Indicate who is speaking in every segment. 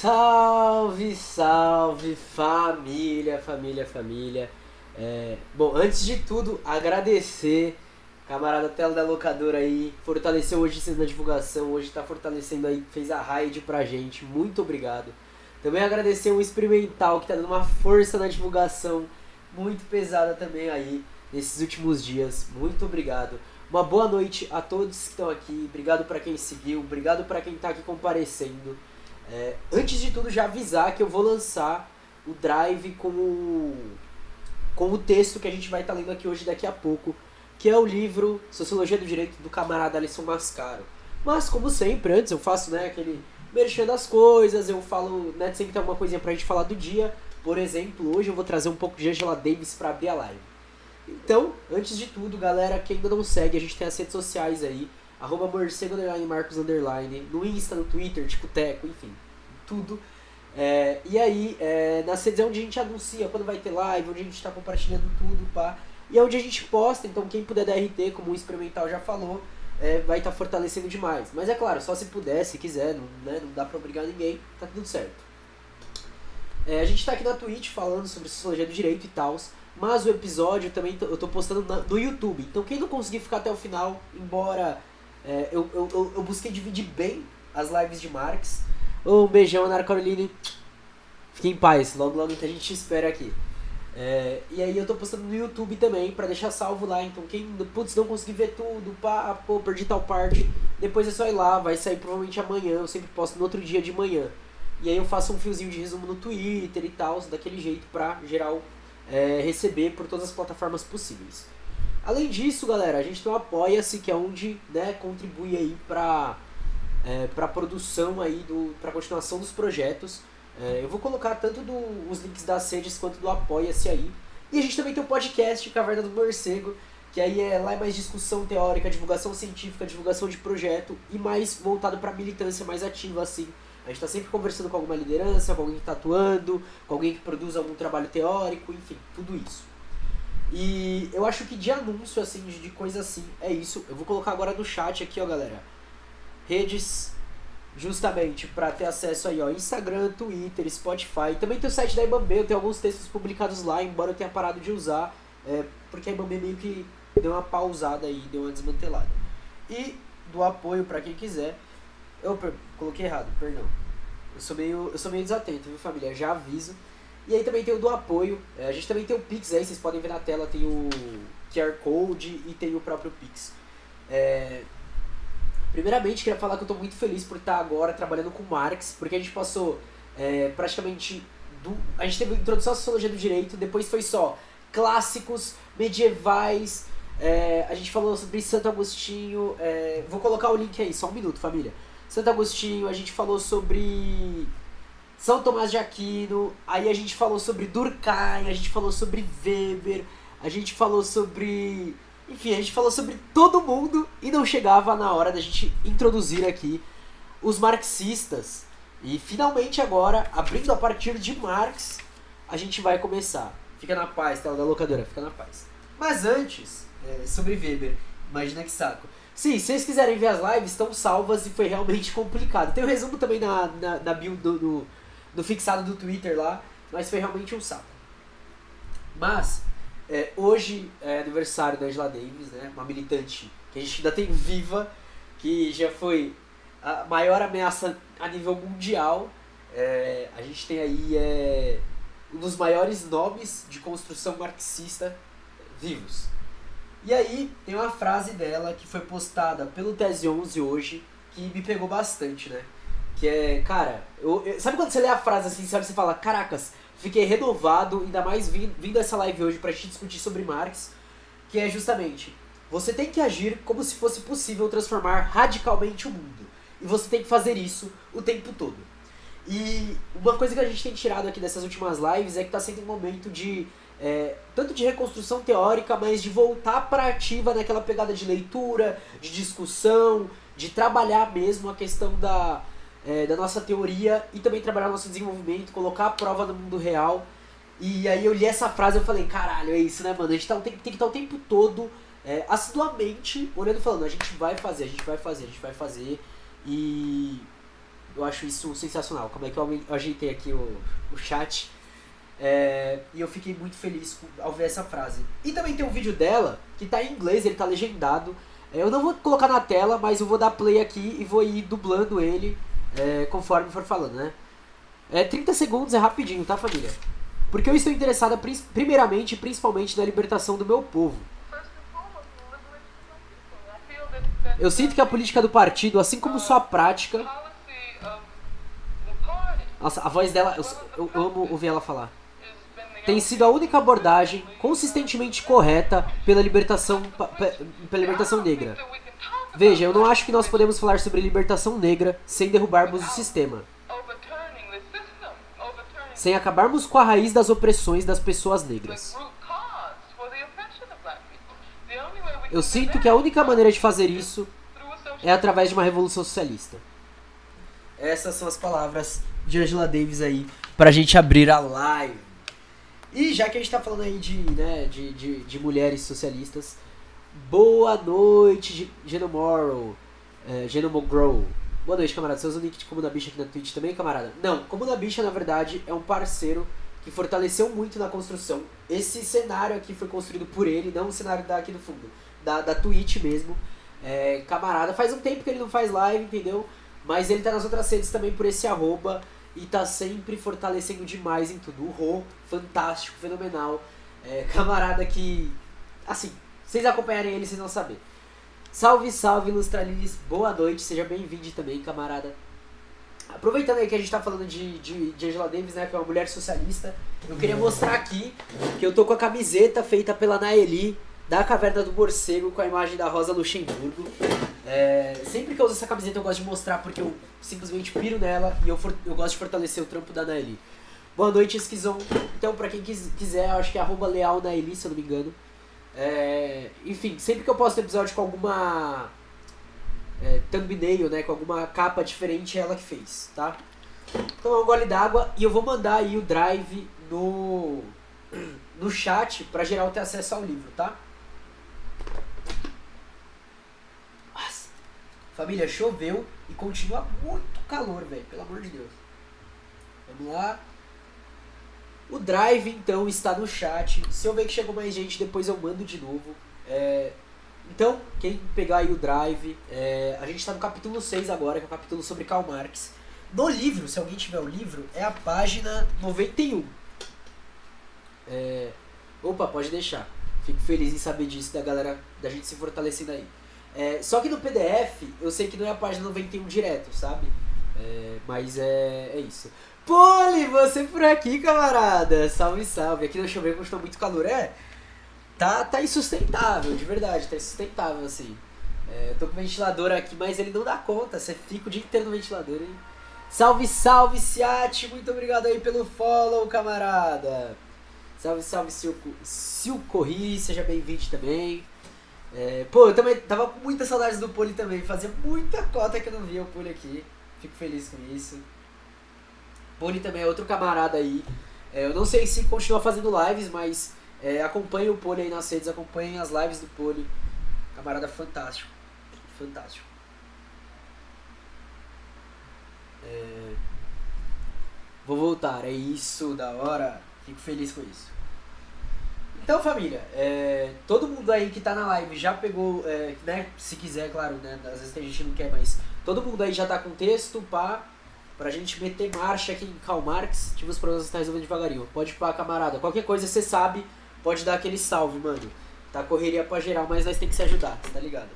Speaker 1: Salve, salve, família, família, família. Bom, antes de tudo, agradecer, camarada Tela da Locadora aí, fortaleceu hoje na divulgação, hoje tá fortalecendo aí, fez a raid pra gente, muito obrigado. Também agradecer o Experimental, que tá dando uma força na divulgação, muito pesada também aí, nesses últimos dias, muito obrigado. Uma boa noite a todos que estão aqui, obrigado pra quem seguiu, obrigado pra quem tá aqui comparecendo. Antes de tudo, já avisar que eu vou lançar o Drive com o texto que a gente vai estar lendo aqui hoje daqui a pouco, que é o livro Sociologia do Direito do camarada Alisson Mascaro. Mas, como sempre, antes eu faço aquele merchan das coisas, eu falo, sempre tem alguma coisinha pra gente falar do dia. Por exemplo, hoje eu vou trazer um pouco de Angela Davis pra abrir a live. Então, antes de tudo, galera, quem ainda não segue, a gente tem as redes sociais aí, @morcego _marcos_, no Insta, no Twitter, Ticoteco, enfim, tudo. E aí, nas redes é onde a gente anuncia quando vai ter live, onde a gente tá compartilhando tudo, pá. E é onde a gente posta, então quem puder dar RT, como o Experimental já falou, vai estar fortalecendo demais. Mas é claro, só se puder, se quiser, não dá pra obrigar ninguém, tá tudo certo. A gente tá aqui na Twitch falando sobre Sociologia do Direito e tal, mas o episódio também eu tô postando no YouTube. Então quem não conseguir ficar até o final, embora eu busquei dividir bem as lives de Marx. Um beijão, Ana Caroline. Fique em paz, logo logo a gente te espera aqui. E aí eu tô postando no YouTube também, pra deixar salvo lá. Então quem não conseguir ver tudo, perdi tal parte, depois é só ir lá, vai sair provavelmente amanhã. Eu sempre posto no outro dia de manhã. E aí eu faço um fiozinho de resumo no Twitter e tal, daquele jeito pra geral receber por todas as plataformas possíveis. Além disso, galera, a gente tem o Apoia-se, que é onde contribui aí pra produção aí, pra continuação dos projetos. Eu vou colocar tanto os links das redes quanto do Apoia-se aí. E a gente também tem o podcast Caverna do Morcego, que aí lá é mais discussão teórica, divulgação científica, divulgação de projeto e mais voltado pra militância mais ativa, assim. A gente tá sempre conversando com alguma liderança, com alguém que tá atuando, com alguém que produz algum trabalho teórico, enfim, tudo isso. E eu acho que de anúncio, assim, de coisa assim, é isso. Eu vou colocar agora no chat aqui, ó, galera. Redes, justamente, pra ter acesso aí, ó, Instagram, Twitter, Spotify. Também tem o site da Ibambe, eu tenho alguns textos publicados lá, embora eu tenha parado de usar, porque a Ibambe meio que deu uma pausada aí, deu uma desmantelada. E do apoio pra quem quiser. Eu coloquei errado, perdão. Eu sou meio desatento, viu, família? Já aviso. E aí também tem o do apoio. A gente também tem o Pix aí, vocês podem ver na tela, tem o QR Code e tem o próprio Pix. Primeiramente, queria falar que eu tô muito feliz por estar agora trabalhando com Marx, porque a gente passou praticamente... A gente teve a introdução à Sociologia do Direito, depois foi só clássicos, medievais, a gente falou sobre Santo Agostinho, vou colocar o link aí, só um minuto, família. Santo Agostinho, a gente falou sobre São Tomás de Aquino, aí a gente falou sobre Durkheim, a gente falou sobre Weber, a gente falou sobre... Enfim, a gente falou sobre todo mundo e não chegava na hora da gente introduzir aqui os marxistas. E finalmente agora, abrindo a partir de Marx, a gente vai começar. Fica na paz, Tela da Locadora, fica na paz. Mas antes, sobre Weber, imagina que saco. Sim, se vocês quiserem ver as lives, estão salvas e foi realmente complicado. Tem o resumo também na bio do fixado do Twitter lá, mas foi realmente um saco. Mas, hoje é aniversário da Angela Davis, uma militante que a gente ainda tem viva, que já foi a maior ameaça a nível mundial. A gente tem aí um dos maiores nomes de construção marxista vivos. E aí, tem uma frase dela que foi postada pelo Tese 11 hoje, que me pegou bastante, Que é, cara, sabe quando você lê a frase assim, você fala, caracas, fiquei renovado, ainda mais vindo essa live hoje pra gente discutir sobre Marx, que é justamente, você tem que agir como se fosse possível transformar radicalmente o mundo. E você tem que fazer isso o tempo todo. E uma coisa que a gente tem tirado aqui dessas últimas lives é que tá sendo um momento de... tanto de reconstrução teórica, mas de voltar para ativa naquela pegada de leitura, de discussão, de trabalhar mesmo a questão da nossa teoria e também trabalhar o nosso desenvolvimento, colocar a prova no mundo real. E aí eu li essa frase e eu falei, caralho, é isso, mano? A gente tem que estar o tempo todo assiduamente olhando e falando, a gente vai fazer. E Eu acho isso sensacional. Como é que eu ajeitei aqui o chat. E eu fiquei muito feliz ao ver essa frase. E também tem um vídeo dela que tá em inglês, ele tá legendado. Eu não vou colocar na tela, mas eu vou dar play aqui e vou ir dublando ele conforme for falando, né? 30 segundos, é rapidinho, tá, família? Porque eu estou interessada primeiramente e principalmente na libertação do meu povo. Eu sinto que a política do partido, assim como sua prática... Nossa, a voz dela, eu amo ouvir ela falar. Tem sido a única abordagem consistentemente correta pela libertação negra. Veja, eu não acho que nós podemos falar sobre libertação negra sem derrubarmos o sistema. Sem acabarmos com a raiz das opressões das pessoas negras. Eu sinto que a única maneira de fazer isso é através de uma revolução socialista. Essas são as palavras de Angela Davis aí pra gente abrir a live. E já que a gente tá falando aí de mulheres socialistas, boa noite, Genomorrow, Genomogrow. Boa noite, camarada. Você usa o nick de Comuna Bicha aqui na Twitch também, camarada? Não, Comuna Bicha, na verdade, é um parceiro que fortaleceu muito na construção. Esse cenário aqui foi construído por ele, não o cenário daqui do fundo, da Twitch mesmo. Camarada, faz um tempo que ele não faz live, entendeu? Mas ele tá nas outras redes também por esse @ e tá sempre fortalecendo demais em tudo. O Rô, fantástico, fenomenal. Camarada que, assim, vocês acompanharem ele, vocês vão saber. Salve, salve, Lustralilis, boa noite, seja bem-vindo também, camarada. Aproveitando aí que a gente tá falando de Angela Davis, né, que é uma mulher socialista, eu queria mostrar aqui que eu tô com a camiseta feita pela Naeli, da Caverna do Morcego, com a imagem da Rosa Luxemburgo. Sempre que eu uso essa camiseta eu gosto de mostrar porque eu simplesmente piro nela e eu gosto de fortalecer o trampo da Naeli. Boa noite, Esquizão. Então, pra quem quiser, eu acho que é @lealnaeli, se eu não me engano. Enfim, sempre que eu posto episódio com alguma thumbnail, né, com alguma capa diferente, é ela que fez, tá? Então, um gole d'água e eu vou mandar aí o drive no chat pra geral ter acesso ao livro, tá? Nossa. Família, choveu e continua muito calor, velho, pelo amor de Deus. Vamos lá. O drive, então, está no chat. Se eu ver que chegou mais gente, depois eu mando de novo. Então, quem pegar aí o drive, a gente está no capítulo 6 agora, que é o capítulo sobre Karl Marx. No livro, se alguém tiver o livro, é a página 91. Opa, pode deixar. Fico feliz em saber disso, da galera, da gente se fortalecendo aí. Só que no PDF, eu sei que não é a página 91 direto, sabe? Mas é isso. Poli, você por aqui, camarada. Salve, salve. Aqui no Chover continua muito calor. Tá insustentável, de verdade. Tá insustentável, assim. Eu tô com o ventilador aqui, mas ele não dá conta. Você fica o dia inteiro no ventilador, hein? Salve, salve, Ciati. Muito obrigado aí pelo follow, camarada. Salve, salve, Silcorri. Seja bem-vindo também. Eu também tava com muita saudade do Poli também. Fazia muita cota que eu não via o Poli aqui. Fico feliz com isso. Poli também é outro camarada aí. Eu não sei se continua fazendo lives, mas acompanhe o Poli aí nas redes, acompanhem as lives do Poli. Camarada fantástico. Fantástico. Vou voltar, é isso, da hora. Fico feliz com isso. Então, família, todo mundo aí que tá na live já pegou, né, se quiser, claro, né, às vezes tem gente que não quer, mas todo mundo aí já tá com texto, pra gente meter marcha aqui em Karl Marx. Tive os problemas que tá resolvendo devagarinho. Pode pá, camarada. Qualquer coisa você sabe, pode dar aquele salve, mano. Tá correria pra geral, mas nós tem que se ajudar, tá ligado?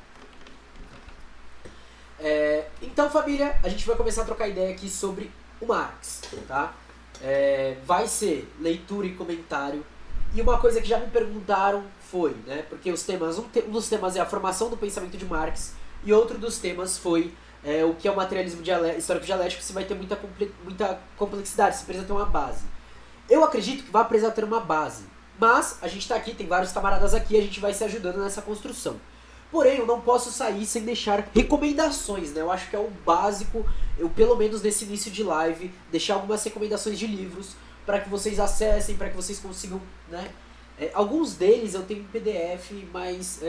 Speaker 1: Então, família, a gente vai começar a trocar ideia aqui sobre o Marx, tá? Vai ser leitura e comentário. E uma coisa que já me perguntaram foi, né? Porque os temas, um dos temas é a formação do pensamento de Marx e outro dos temas foi o que é o materialismo histórico dialético. Se vai ter muita complexidade, você precisa ter uma base. Eu acredito que vai precisar ter uma base, mas a gente tá aqui, tem vários camaradas aqui, a gente vai se ajudando nessa construção. Porém, eu não posso sair sem deixar recomendações, né? Eu acho que é o básico, eu pelo menos nesse início de live, deixar algumas recomendações de livros para que vocês acessem, para que vocês consigam, né? Alguns deles eu tenho em PDF, mas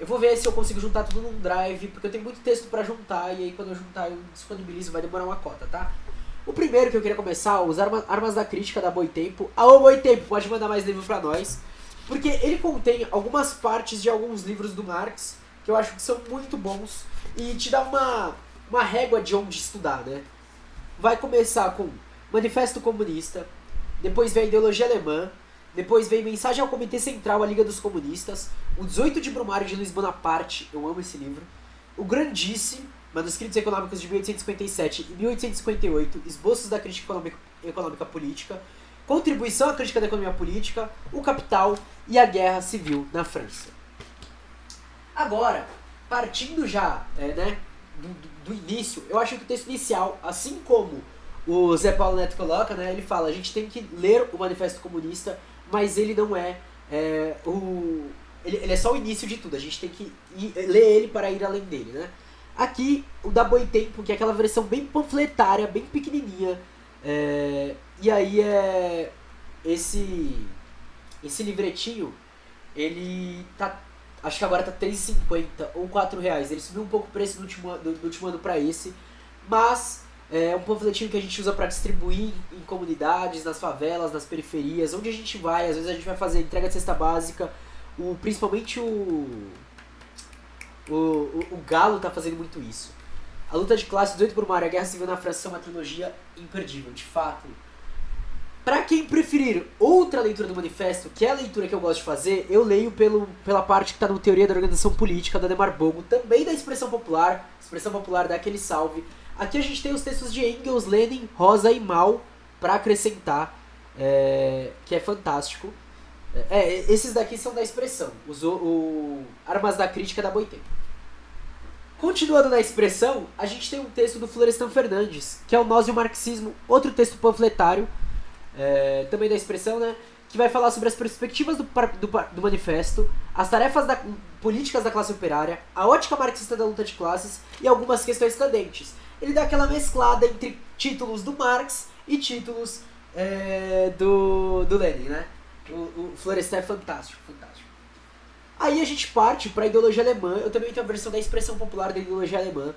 Speaker 1: Eu vou ver se eu consigo juntar tudo num drive, porque eu tenho muito texto pra juntar, e aí quando eu juntar eu disponibilizo, vai demorar uma cota, tá? O primeiro que eu queria começar, os Armas da Crítica da Boitempo. Ô Boitempo, pode mandar mais livro pra nós. Porque ele contém algumas partes de alguns livros do Marx, que eu acho que são muito bons, e te dá uma régua de onde estudar, né? Vai começar com Manifesto Comunista, depois vem a Ideologia Alemã, depois vem Mensagem ao Comitê Central, a Liga dos Comunistas, o 18 de Brumário de Luiz Bonaparte, eu amo esse livro, o Grandice, Manuscritos Econômicos de 1857 e 1858, Esboços da Crítica Econômica Política, Contribuição à Crítica da Economia Política, O Capital e a Guerra Civil na França. Agora, partindo já do início, eu acho que o texto inicial, assim como o Zé Paulo Neto coloca, né, ele fala, a gente tem que ler o Manifesto Comunista, mas ele não ele é só o início de tudo, a gente tem que ler ele para ir além dele, né? Aqui, o da Boitempo, que é aquela versão bem panfletária, bem pequenininha, e aí esse livretinho, ele tá, acho que agora tá R$3,50 ou R$4, ele subiu um pouco o preço do último ano para esse, mas é um panfletinho que a gente usa para distribuir em comunidades, nas favelas, nas periferias, onde a gente vai, às vezes a gente vai fazer entrega de cesta básica, principalmente o Galo tá fazendo muito isso. A Luta de Classe, 18 Brumário, a Guerra Civil na França é uma trilogia imperdível, de fato. Pra quem preferir outra leitura do manifesto, que é a leitura que eu gosto de fazer, eu leio pela parte que tá no Teoria da Organização Política, da Ademar Bogo, também da Expressão Popular dá aquele salve. Aqui a gente tem os textos de Engels, Lenin, Rosa e Mao pra acrescentar, que é fantástico. Esses daqui são da Expressão, o Armas da Crítica da Boitempo. Continuando na Expressão, a gente tem um texto do Florestan Fernandes, que é o Nós e o Marxismo, outro texto panfletário, também da Expressão, né, que vai falar sobre as perspectivas do manifesto, as tarefas políticas da classe operária, a ótica marxista da luta de classes e algumas questões candentes. Ele dá aquela mesclada entre títulos do Marx e títulos do Lenin, né? O Florestan é fantástico, fantástico. Aí a gente parte para a Ideologia Alemã. Eu também tenho a versão da Expressão Popular da Ideologia Alemã.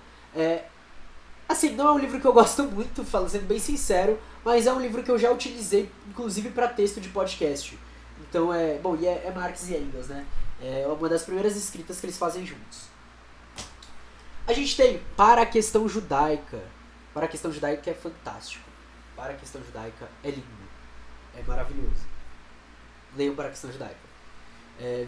Speaker 1: Assim, não é um livro que eu gosto muito, sendo bem sincero, mas é um livro que eu já utilizei, inclusive para texto de podcast. Então bom, e é Marx e Engels, né? É uma das primeiras escritas que eles fazem juntos. A gente tem Para a Questão Judaica. Para a Questão Judaica é fantástico. Para a Questão Judaica é lindo. É maravilhoso. Leiam Para a Questão Judaica.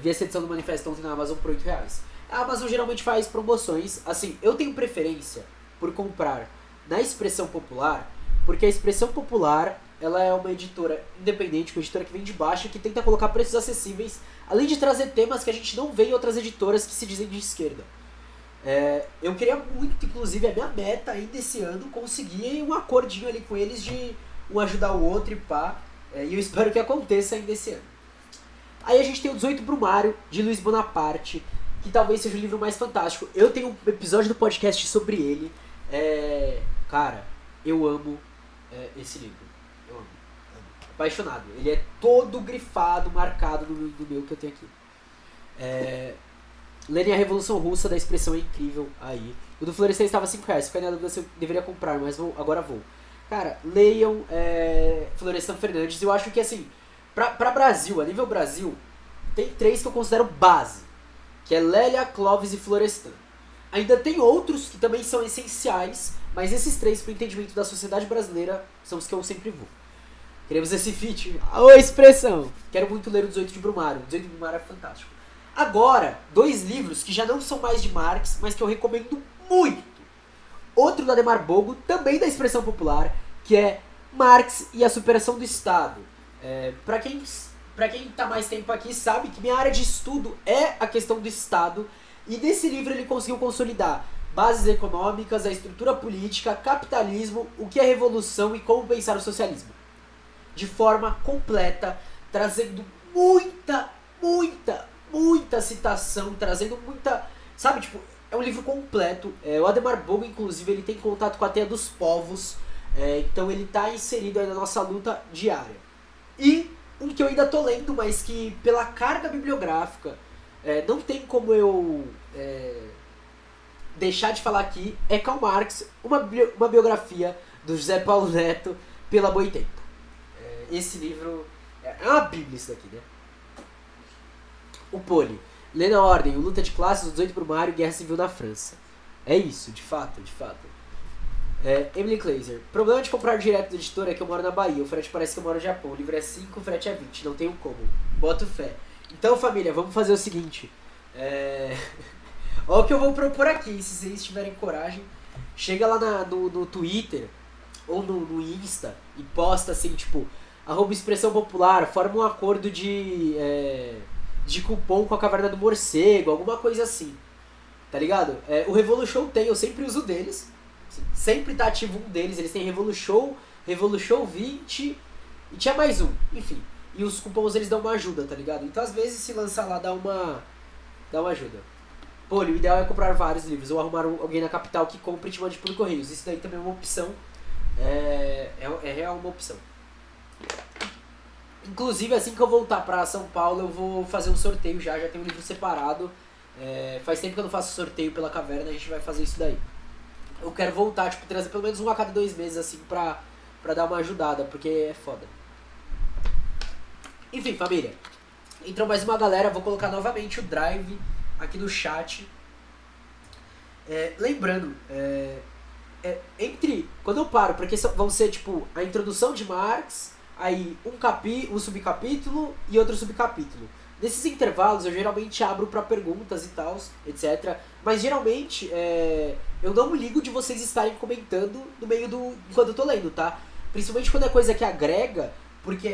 Speaker 1: Vi essa edição do Manifesto ontem na Amazon por R$8. A Amazon geralmente faz promoções. Assim, eu tenho preferência por comprar na Expressão Popular, porque a Expressão Popular, ela é uma editora independente, uma editora que vem de baixo, que tenta colocar preços acessíveis, além de trazer temas que a gente não vê em outras editoras que se dizem de esquerda. Eu queria muito, inclusive, a minha meta ainda esse ano, conseguir um acordinho ali com eles de um ajudar o outro e pá. E eu espero que aconteça ainda esse ano. Aí a gente tem o 18 Brumário, de Luiz Bonaparte, que talvez seja o livro mais fantástico. Eu tenho um episódio do podcast sobre ele. Cara, eu amo esse livro. Eu amo. Apaixonado. Ele é todo grifado, marcado no meu que eu tenho aqui. Lenin, a Revolução Russa, da Expressão, é incrível aí. O do Florestan estava R$5. Fica na dúvida se eu deveria comprar, mas agora vou. Cara, leiam Florestan Fernandes. Eu acho que, assim, pra Brasil, a nível Brasil, tem 3 que eu considero base, que é Lélia, Clóvis e Florestan. Ainda tem outros que também são essenciais, mas esses 3, pro entendimento da sociedade brasileira, são os que eu sempre vou. Queremos esse feat. Ô, Expressão! Quero muito ler o 18 de Brumário. O 18 de Brumário é fantástico. Agora, 2 livros que já não são mais de Marx, mas que eu recomendo muito. Outro da Ademar Bogo, também da Expressão Popular, que é Marx e a Superação do Estado. Pra quem tá mais tempo aqui sabe que minha área de estudo é a questão do Estado, e nesse livro ele conseguiu consolidar bases econômicas, a estrutura política, capitalismo, o que é revolução e como pensar o socialismo. De forma completa, trazendo muita citação, trazendo muita... Sabe, tipo, é um livro completo. O Ademar Bogo, inclusive, ele tem contato com a teia dos povos, então ele tá inserido aí na nossa luta diária. E um que eu ainda tô lendo, mas que pela carga bibliográfica, não tem como eu deixar de falar aqui, é Karl Marx, uma biografia do José Paulo Neto pela Boitempo. Esse livro é uma bíblia isso daqui, né? O Poli. Lê na ordem, o Luta de Classes, o 18 Brumário, Guerra Civil na França. É isso, de fato, de fato. Emily Kleiser. Problema de comprar direto do editor é que eu moro na Bahia, o frete parece que eu moro no Japão, o livro é 5, o frete é 20, não tenho como. Boto fé. Então, família, vamos fazer o seguinte. Olha o que eu vou propor aqui, se vocês tiverem coragem. Chega lá no Twitter ou no Insta e posta assim, tipo, @expressão popular, forma um acordo de cupom com a Caverna do Morcego, alguma coisa assim. Tá ligado? O Revolution tem, eu sempre uso deles. Sempre tá ativo um deles, eles têm Revolution 20 e tinha mais um, enfim. E os cupons eles dão uma ajuda, tá ligado? Então às vezes se lançar lá dá uma ajuda. Pô, o ideal é comprar vários livros ou arrumar alguém na capital que compre e te mande por correios. Isso daí também é uma opção. É real uma opção. Inclusive assim que eu voltar pra São Paulo eu vou fazer um sorteio já tem um livro separado. Faz tempo que eu não faço sorteio pela Caverna, a gente vai fazer isso daí. Eu quero voltar, tipo, trazer pelo menos um a cada 2 meses, assim, pra dar uma ajudada, porque é foda. Enfim, família. Entrou mais uma galera, vou colocar novamente o Drive aqui no chat. Lembrando, quando eu paro, porque vão ser, tipo, a introdução de Marx, aí um subcapítulo e outro subcapítulo. Nesses intervalos eu geralmente abro pra perguntas e tal, etc. Mas geralmente eu não me ligo de vocês estarem comentando no meio enquanto eu tô lendo, tá? Principalmente quando é coisa que agrega,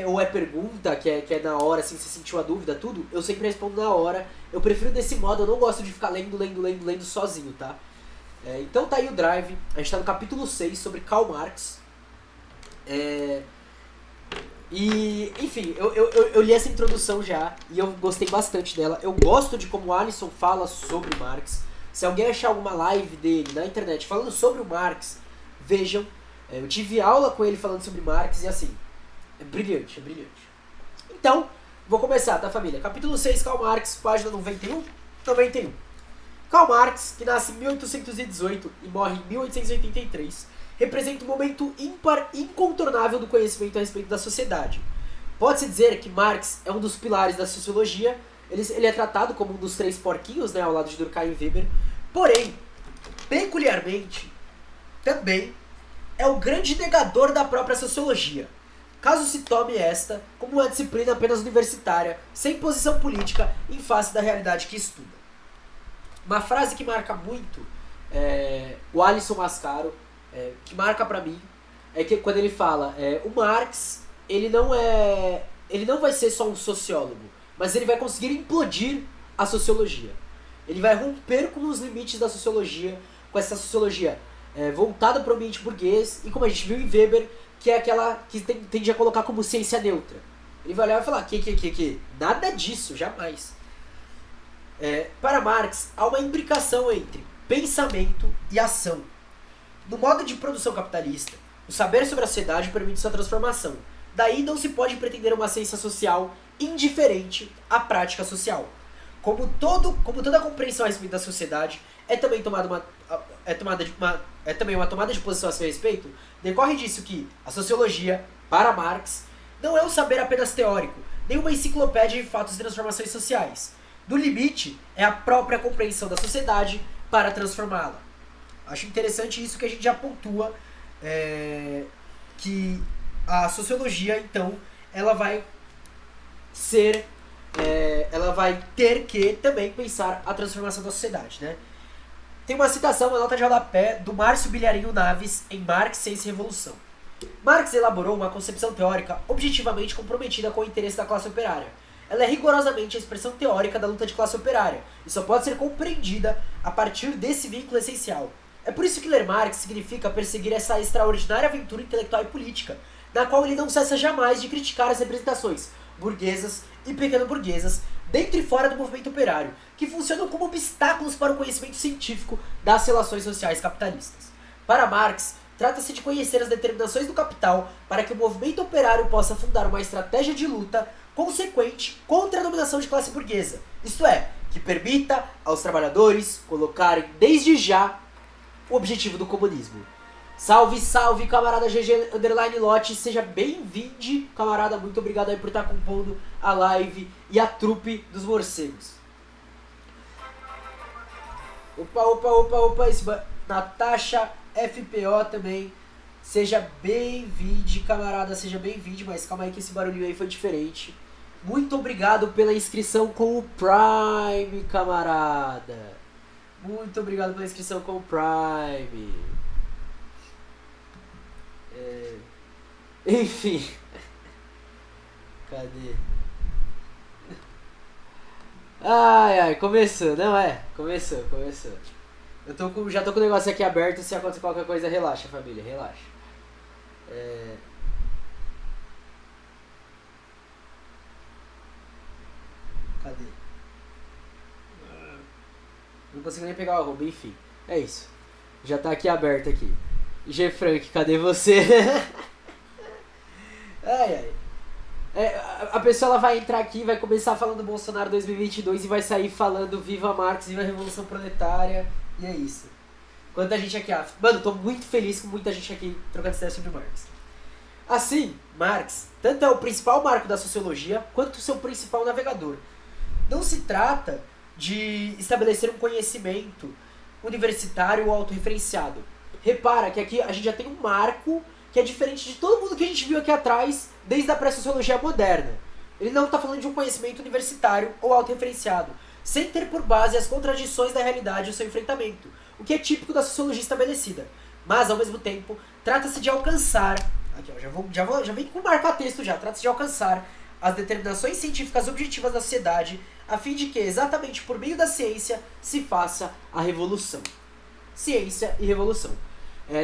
Speaker 1: ou é pergunta, que é na hora, assim, se sentiu a dúvida, tudo, eu sempre respondo na hora. Eu prefiro desse modo, eu não gosto de ficar lendo sozinho, tá? Então tá aí o Drive, a gente tá no capítulo 6 sobre Karl Marx. E, enfim, eu li essa introdução já e eu gostei bastante dela. Eu gosto de como o Alisson fala sobre Marx. Se alguém achar alguma live dele na internet falando sobre o Marx, vejam. Eu tive aula com ele falando sobre Marx e assim, é brilhante, é brilhante. Então, vou começar, tá, família? Capítulo 6, Karl Marx, página 91. Karl Marx, que nasce em 1818 e morre em 1883, representa um momento ímpar incontornável do conhecimento a respeito da sociedade. Pode-se dizer que Marx é um dos pilares da sociologia, ele é tratado como um dos 3 porquinhos, né, ao lado de Durkheim e Weber, porém, peculiarmente, também é o grande negador da própria sociologia, caso se tome esta como uma disciplina apenas universitária, sem posição política em face da realidade que estuda. Uma frase que marca muito o Alisson Mascaro, que marca pra mim, é que quando ele fala, o Marx, ele não vai ser só um sociólogo, mas ele vai conseguir implodir a sociologia. Ele vai romper com os limites da sociologia, com essa sociologia voltada para o ambiente burguês, e como a gente viu em Weber, que é aquela que tende a colocar como ciência neutra. Ele vai olhar e falar, que, nada disso, jamais. Para Marx, há uma imbricação entre pensamento e ação. No modo de produção capitalista, o saber sobre a sociedade permite sua transformação. Daí não se pode pretender uma ciência social indiferente à prática social. Como toda a compreensão a respeito da sociedade é também uma tomada de posição a seu respeito, decorre disso que a sociologia, para Marx, não é um saber apenas teórico, nem uma enciclopédia de fatos e transformações sociais. No limite, é a própria compreensão da sociedade para transformá-la. Acho interessante isso que a gente já pontua, que a sociologia, então, ela vai ter que também pensar a transformação da sociedade, né? Tem uma citação, uma nota de rodapé, do Márcio Bilharinho Naves, em Marx, Ciência e Revolução. Marx elaborou uma concepção teórica objetivamente comprometida com o interesse da classe operária. Ela é rigorosamente a expressão teórica da luta de classe operária, e só pode ser compreendida a partir desse vínculo essencial. É por isso que ler Marx significa perseguir essa extraordinária aventura intelectual e política, na qual ele não cessa jamais de criticar as representações burguesas e pequeno-burguesas, dentro e fora do movimento operário, que funcionam como obstáculos para o conhecimento científico das relações sociais capitalistas. Para Marx, trata-se de conhecer as determinações do capital para que o movimento operário possa fundar uma estratégia de luta consequente contra a dominação de classe burguesa, isto é, que permita aos trabalhadores colocarem desde já o objetivo do comunismo. Salve, salve, camarada GG Underline Lote, seja bem-vindo, camarada, muito obrigado aí por estar compondo a live e a trupe dos morcegos. Opa, Natasha FPO também, seja bem-vindo, camarada, seja bem-vindo, mas calma aí que esse barulhinho aí foi diferente. Muito obrigado pela inscrição com o Prime, camarada. Muito obrigado pela inscrição com o Prime. Enfim. Cadê? Ai, começou, não é? Começou. Já tô com o negócio aqui aberto, se acontecer qualquer coisa, relaxa, família, relaxa. Cadê? Não consigo nem pegar o arroba, enfim. É isso. Já tá aqui aberto aqui. G. Frank, cadê você? A pessoa ela vai entrar aqui, vai começar falando Bolsonaro 2022 e vai sair falando Viva Marx, Viva a Revolução Proletária. E é isso. Quanta gente aqui... Mano, tô muito feliz com muita gente aqui trocando ideia sobre Marx. Assim, Marx, tanto é o principal marco da sociologia, quanto o seu principal navegador. Não se trata de estabelecer um conhecimento universitário ou autorreferenciado. Repara que aqui a gente já tem um marco que é diferente de todo mundo que a gente viu aqui atrás, desde a pré-sociologia moderna. Ele não está falando de um conhecimento universitário ou autorreferenciado, sem ter por base as contradições da realidade e o seu enfrentamento, o que é típico da sociologia estabelecida. Mas, ao mesmo tempo, trata-se de alcançar... Aqui, ó, já vem com marca-texto já. Trata-se de alcançar as determinações científicas objetivas da sociedade, a fim de que, exatamente por meio da ciência, se faça a revolução. Ciência e revolução.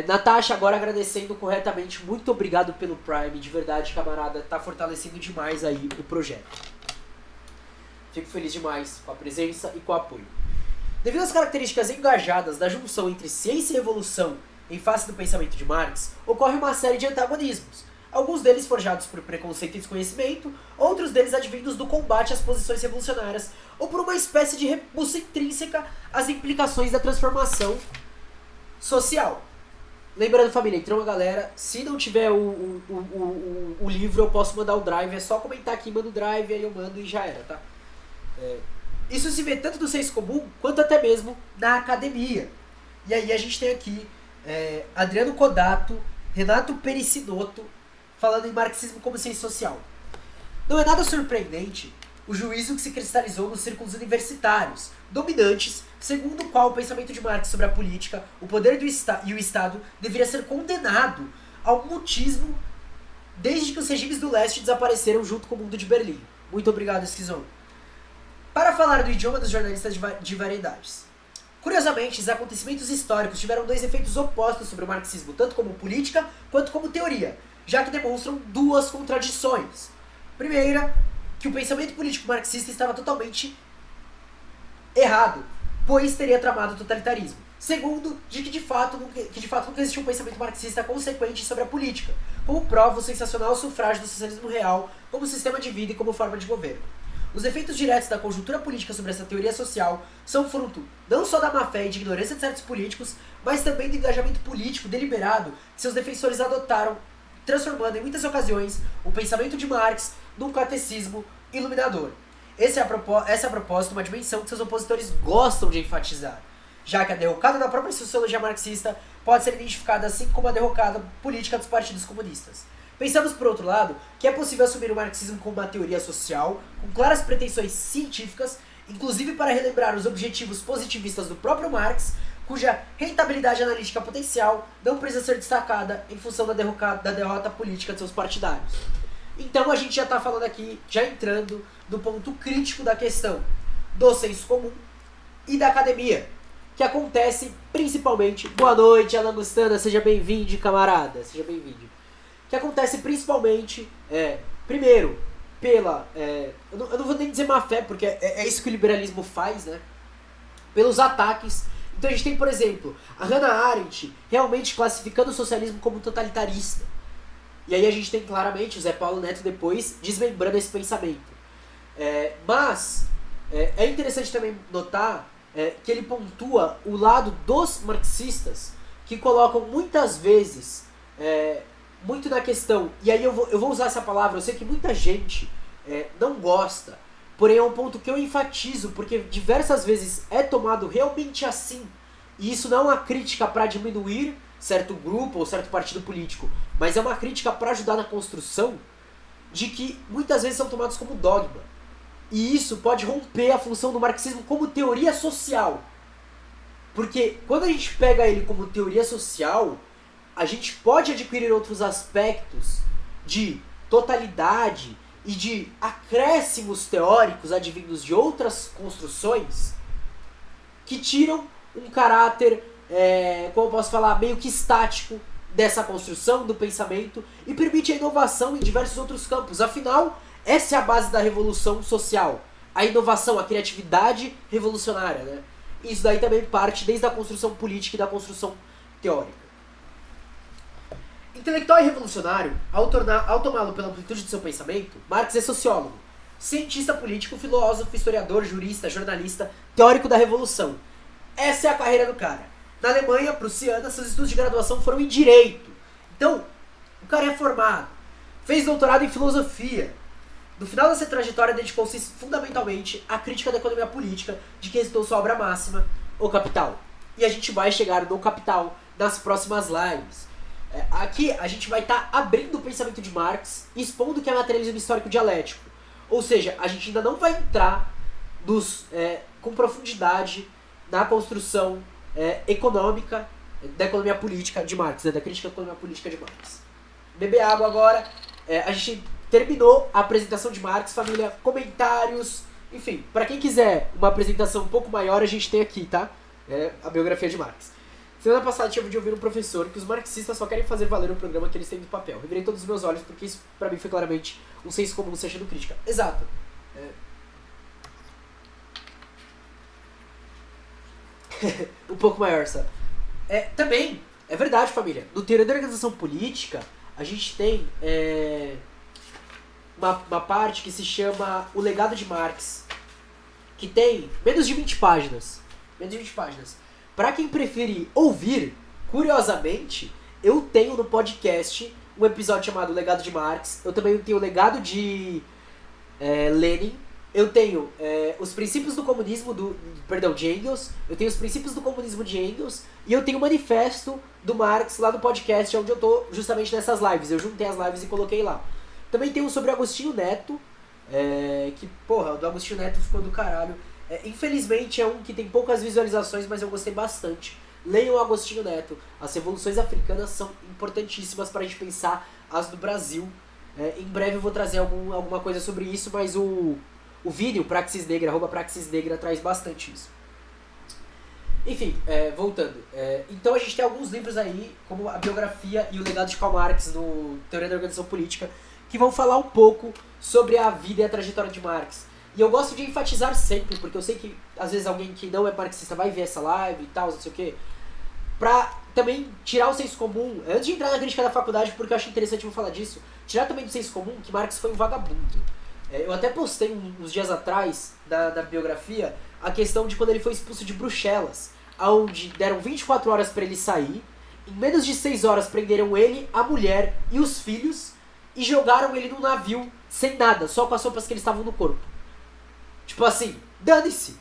Speaker 1: Natasha, agora agradecendo corretamente, muito obrigado pelo Prime, de verdade, camarada, tá fortalecendo demais aí o projeto. Fico feliz demais com a presença e com o apoio. Devido às características engajadas da junção entre ciência e revolução em face do pensamento de Marx, ocorre uma série de antagonismos, alguns deles forjados por preconceito e desconhecimento, outros deles advindos do combate às posições revolucionárias, ou por uma espécie de repulsa intrínseca às implicações da transformação social. Lembrando, família, entrou uma galera, se não tiver o livro, eu posso mandar o drive, é só comentar aqui, manda o drive, aí eu mando e já era, tá? Isso se vê tanto no senso comum, quanto até mesmo na academia. E aí a gente tem aqui Adriano Codato, Renato Pericinoto, falando em marxismo como ciência social. Não é nada surpreendente o juízo que se cristalizou nos círculos universitários, dominantes, segundo o qual o pensamento de Marx sobre a política, o poder e o Estado deveria ser condenado ao mutismo desde que os regimes do leste desapareceram junto com o mundo de Berlim. Muito obrigado, Esquizão. Para falar do idioma dos jornalistas de variedades. Curiosamente, os acontecimentos históricos tiveram dois efeitos opostos sobre o marxismo, tanto como política quanto como teoria, já que demonstram duas contradições. Primeira, que o pensamento político marxista estava totalmente errado, pois teria tramado o totalitarismo. Segundo, que de fato nunca existiu um pensamento marxista consequente sobre a política, como prova o sensacional sufrágio do socialismo real como sistema de vida e como forma de governo. Os efeitos diretos da conjuntura política sobre essa teoria social são fruto não só da má-fé e de ignorância de certos políticos, mas também do engajamento político deliberado que seus defensores adotaram, transformando em muitas ocasiões o pensamento de Marx num catecismo iluminador. Essa é a propósito uma dimensão que seus opositores gostam de enfatizar, já que a derrocada da própria sociologia marxista pode ser identificada assim como a derrocada política dos partidos comunistas. Pensamos, por outro lado, que é possível assumir o marxismo como uma teoria social, com claras pretensões científicas, inclusive para relembrar os objetivos positivistas do próprio Marx, cuja rentabilidade analítica potencial não precisa ser destacada em função da derrota política de seus partidários. Então a gente já está falando aqui, já entrando no ponto crítico da questão do senso comum e da academia, que acontece principalmente... Boa noite, Alan Gustana, seja bem-vindo, camarada, seja bem-vindo. Que acontece principalmente, primeiro, pela... eu não vou nem dizer má fé, porque é isso que o liberalismo faz, né? Pelos ataques. Então a gente tem, por exemplo, a Hannah Arendt realmente classificando o socialismo como totalitarista. E aí a gente tem claramente o Zé Paulo Neto depois desmembrando esse pensamento. Mas É interessante também notar que ele pontua o lado dos marxistas, que colocam muitas vezes muito na questão, e aí eu vou usar essa palavra, eu sei que muita gente não gosta, porém é um ponto que eu enfatizo, porque diversas vezes é tomado realmente assim, e isso não é uma crítica para diminuir certo grupo ou certo partido político, mas é uma crítica para ajudar na construção de que muitas vezes são tomados como dogma. E isso pode romper a função do marxismo como teoria social. Porque quando a gente pega ele como teoria social, a gente pode adquirir outros aspectos de totalidade e de acréscimos teóricos advindos de outras construções que tiram um caráter, como eu posso falar, meio que estático dessa construção do pensamento e permite a inovação em diversos outros campos. Afinal, essa é a base da revolução social. A inovação, a criatividade revolucionária, né? Isso daí também parte desde a construção política e da construção teórica. Intelectual e revolucionário, ao tomá-lo pela amplitude de seu pensamento, Marx é sociólogo, cientista político, filósofo, historiador, jurista, jornalista, teórico da revolução. Essa é a carreira do cara. Na Alemanha prussiana, seus estudos de graduação foram em Direito. Então, o cara é formado, fez doutorado em Filosofia. No final dessa trajetória, dedicou-se fundamentalmente à crítica da economia política, de que resultou sua obra máxima, O Capital. E a gente vai chegar no Capital nas próximas lives. Aqui a gente vai estar abrindo o pensamento de Marx e expondo o que é materialismo histórico dialético. Ou seja, a gente ainda não vai entrar com profundidade na construção econômica da economia política de Marx, da crítica da economia política de Marx. Beber água agora. A gente terminou a apresentação de Marx, família, comentários, enfim, para quem quiser uma apresentação um pouco maior, a gente tem aqui, tá? A biografia de Marx. Semana passada tive de ouvir um professor que os marxistas só querem fazer valer o programa que eles têm no papel. Revirei todos os meus olhos porque isso pra mim foi claramente um senso comum se achando crítica. Exato. Um pouco maior, sabe? Também, é verdade, família. No teoria da organização política, a gente tem uma parte que se chama O Legado de Marx, que tem menos de 20 páginas. Menos de 20 páginas. Pra quem preferir ouvir, curiosamente, eu tenho no podcast um episódio chamado O Legado de Marx. Eu também tenho o Legado de Lenin. Eu tenho os princípios do comunismo de Engels. Eu tenho os princípios do comunismo de Engels. E eu tenho o manifesto do Marx lá no podcast, onde eu tô justamente nessas lives. Eu juntei as lives e coloquei lá. Também tem um sobre Agostinho Neto. Que, porra, o do Agostinho Neto ficou do caralho. Infelizmente é um que tem poucas visualizações, mas eu gostei bastante. Leiam o Agostinho Neto. As revoluções africanas são importantíssimas pra gente pensar as do Brasil. Em breve eu vou trazer alguma coisa sobre isso, mas o Vini, o Praxis Negra, @Praxis Negra, traz bastante isso. Enfim, voltando. Então a gente tem alguns livros aí, como a biografia e o legado de Karl Marx no Teoria da Organização Política, que vão falar um pouco sobre a vida e a trajetória de Marx. E eu gosto de enfatizar sempre, porque eu sei que às vezes alguém que não é marxista vai ver essa live e tal, não sei o quê, pra também tirar o senso comum, antes de entrar na crítica da faculdade, porque eu acho interessante eu falar disso, tirar também do senso comum que Marx foi um vagabundo. Eu até postei uns dias atrás, da biografia, a questão de quando ele foi expulso de Bruxelas, onde deram 24 horas pra ele sair, em menos de 6 horas prenderam ele, a mulher e os filhos, e jogaram ele num navio sem nada, só com as roupas que eles estavam no corpo. Tipo assim, dane-se.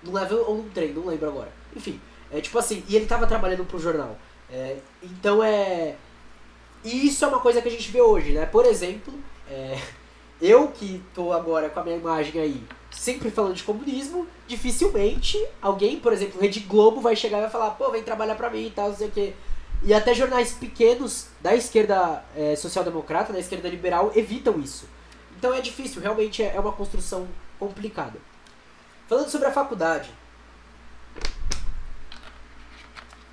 Speaker 1: Num navio ou num trem, não lembro agora. Enfim, tipo assim, e ele tava trabalhando pro jornal. Então E isso é uma coisa que a gente vê hoje, né? Por exemplo, eu que tô agora com a minha imagem aí, sempre falando de comunismo, dificilmente alguém, por exemplo, Rede Globo vai chegar e vai falar, pô, vem trabalhar pra mim e tal, não sei o quê. E até jornais pequenos da esquerda social-democrata, da esquerda liberal, evitam isso. Então é difícil, realmente é uma construção complicada. Falando sobre a faculdade,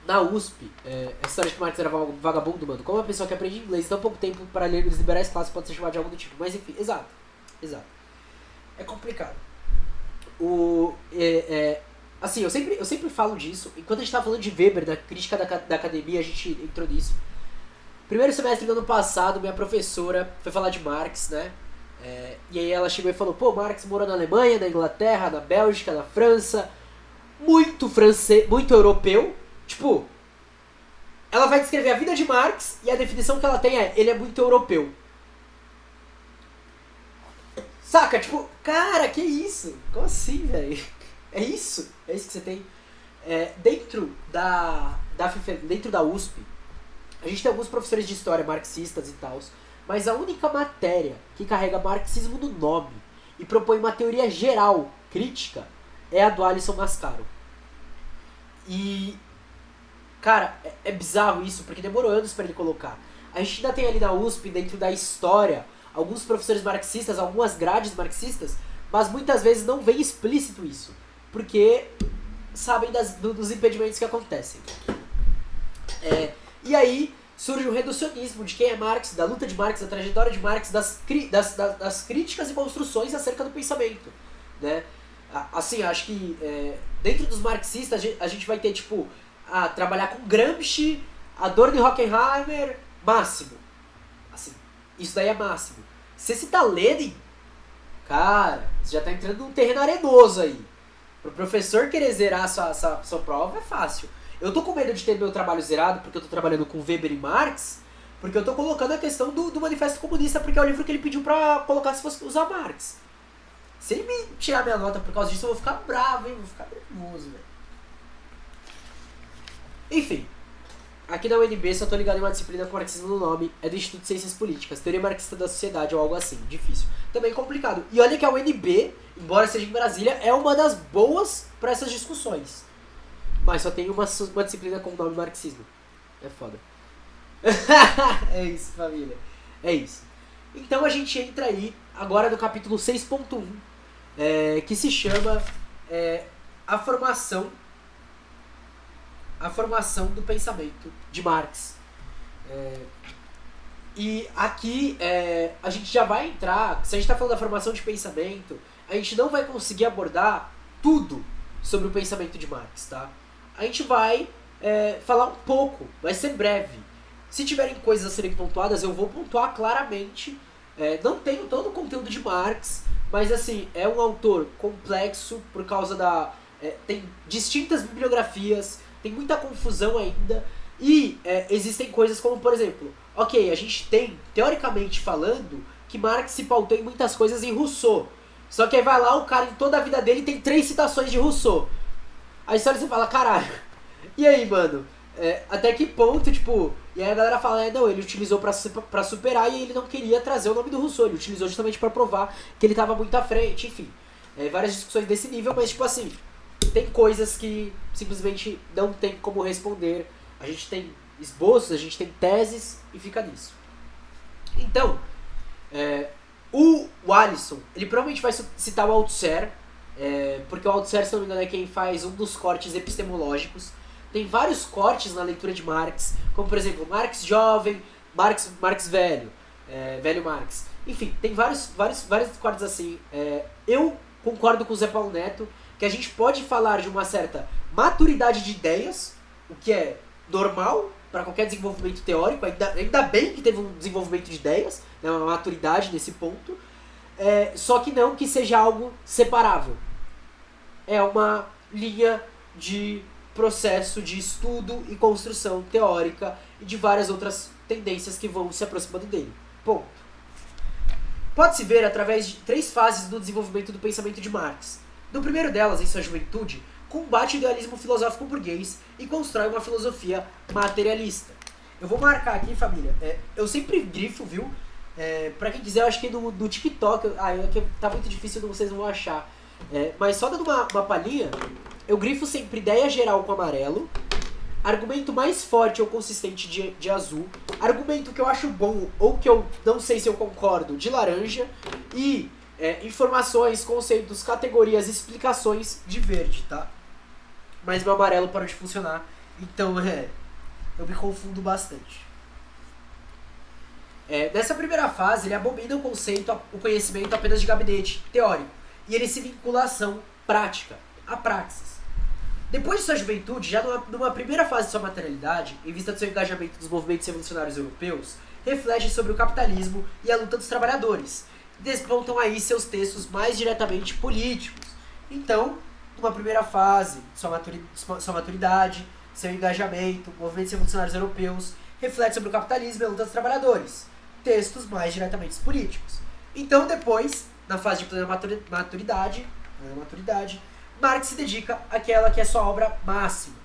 Speaker 1: na USP, essa história de que Marx era vagabundo, mano, como uma pessoa que aprende inglês tão pouco tempo para ler os liberais clássicos pode ser chamada de algo do tipo. Mas enfim, exato. É complicado. Assim, eu sempre falo disso. Enquanto a gente tava falando de Weber, da crítica da academia, a gente entrou nisso. Primeiro semestre do ano passado, minha professora foi falar de Marx, né? E aí ela chegou e falou, pô, Marx morou na Alemanha, na Inglaterra, na Bélgica, na França, muito francês, muito europeu. Tipo, ela vai descrever a vida de Marx e a definição que ela tem é, ele é muito europeu. Saca? Tipo, cara, que isso? Como assim, velho? É isso? É isso que você tem? Dentro dentro da USP, a gente tem alguns professores de história marxistas e tal, mas a única matéria que carrega marxismo no nome e propõe uma teoria geral, crítica, é a do Alisson Mascaro. E, cara, é bizarro isso, porque demorou anos pra ele colocar. A gente ainda tem ali na USP, dentro da história, alguns professores marxistas, algumas grades marxistas, mas muitas vezes não vem explícito isso, porque sabem dos impedimentos que acontecem. E aí surge o reducionismo de quem é Marx, da luta de Marx, da trajetória de Marx, das críticas e construções acerca do pensamento, né? Assim, acho que dentro dos marxistas a gente vai ter, tipo, trabalhar com Gramsci, Adorno e Horkheimer, máximo. Assim, isso daí é máximo. Se você citar Lenin, cara, você já tá entrando num terreno arenoso aí. Pro professor querer zerar a sua prova é fácil. Eu tô com medo de ter meu trabalho zerado, porque eu tô trabalhando com Weber e Marx, porque eu tô colocando a questão do Manifesto Comunista, porque é o livro que ele pediu pra colocar se fosse usar Marx. Se ele me tirar minha nota por causa disso, eu vou ficar bravo, hein? Vou ficar nervoso, velho. Enfim, aqui na UNB só tô ligado em uma disciplina com marxismo no nome, é do Instituto de Ciências Políticas, Teoria Marxista da Sociedade ou algo assim, difícil. Também complicado. E olha que a UNB, embora seja em Brasília, é uma das boas pra essas discussões. Mas só tem uma disciplina com o nome marxismo. É foda. É isso, família. É isso. Então a gente entra aí agora no capítulo 6.1, que se chama a formação do pensamento de Marx. E aqui a gente já vai entrar, se a gente está falando da formação de pensamento, a gente não vai conseguir abordar tudo sobre o pensamento de Marx, tá? A gente vai falar um pouco, vai ser breve. Se tiverem coisas a serem pontuadas, eu vou pontuar claramente. Não tenho todo o conteúdo de Marx, mas assim, é um autor complexo por causa tem distintas bibliografias, tem muita confusão ainda, e existem coisas como, por exemplo, ok, a gente tem, teoricamente falando, que Marx se pautou em muitas coisas em Rousseau. Só que aí vai lá, o cara em toda a vida dele tem 3 citações de Rousseau. Aí você olha e você fala, caralho, e aí, mano? Até que ponto, tipo... E aí a galera fala, não, ele utilizou pra superar e ele não queria trazer o nome do Rousseau. Ele utilizou justamente pra provar que ele tava muito à frente, enfim. Várias discussões desse nível, mas tipo assim, tem coisas que simplesmente não tem como responder. A gente tem esboços, a gente tem teses e fica nisso. Então, o Alisson, ele provavelmente vai citar o Althusser, porque o Althusser, se não me engano, é quem faz um dos cortes epistemológicos. Tem vários cortes na leitura de Marx, como por exemplo, Marx jovem, Marx velho, velho Marx. Enfim, tem vários cortes assim. Eu concordo com o Zé Paulo Neto que a gente pode falar de uma certa maturidade de ideias, o que é normal para qualquer desenvolvimento teórico, ainda bem que teve um desenvolvimento de ideias, né, uma maturidade nesse ponto, só que não que seja algo separável. É uma linha de processo de estudo e construção teórica e de várias outras tendências que vão se aproximando dele. Ponto. Pode-se ver através de 3 fases do desenvolvimento do pensamento de Marx. No primeiro delas, em sua juventude, combate o idealismo filosófico burguês e constrói uma filosofia materialista. Eu vou marcar aqui, família. Eu sempre grifo, viu? Pra quem quiser, eu acho que no TikTok... tá muito difícil, vocês não vão achar. Mas só dando uma palhinha, eu grifo sempre ideia geral com amarelo, argumento mais forte ou consistente de azul, argumento que eu acho bom ou que eu não sei se eu concordo de laranja, e informações, conceitos, categorias, explicações de verde, tá? Mas meu amarelo parou de funcionar, então eu me confundo bastante. Nessa primeira fase, ele abomina o conhecimento apenas de gabinete teórico, e ele se vincula à ação prática, a praxis. Depois de sua juventude, já numa primeira fase de sua materialidade, em vista do seu engajamento dos movimentos revolucionários europeus, reflete sobre o capitalismo e a luta dos trabalhadores, despontam aí seus textos mais diretamente políticos. Então, numa primeira fase, sua maturidade, seu engajamento, movimentos revolucionários europeus, reflete sobre o capitalismo e a luta dos trabalhadores. Textos mais diretamente políticos. Então, depois, na fase de plena maturidade, Marx se dedica àquela que é sua obra máxima,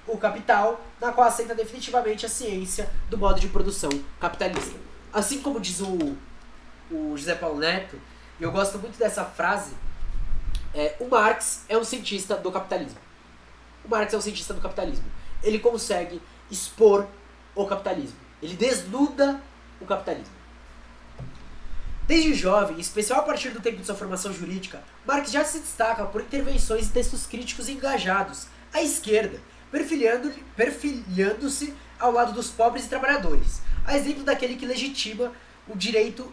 Speaker 1: O Capital, na qual aceita definitivamente a ciência do modo de produção capitalista. Assim como diz o José Paulo Neto, e eu gosto muito dessa frase, o Marx é um cientista do capitalismo. O Marx é um cientista do capitalismo. Ele consegue expor o capitalismo. Ele desnuda o capitalismo. Desde jovem, em especial a partir do tempo de sua formação jurídica, Marx já se destaca por intervenções e textos críticos e engajados à esquerda, perfilhando-se ao lado dos pobres e trabalhadores, a exemplo daquele que legitima o direito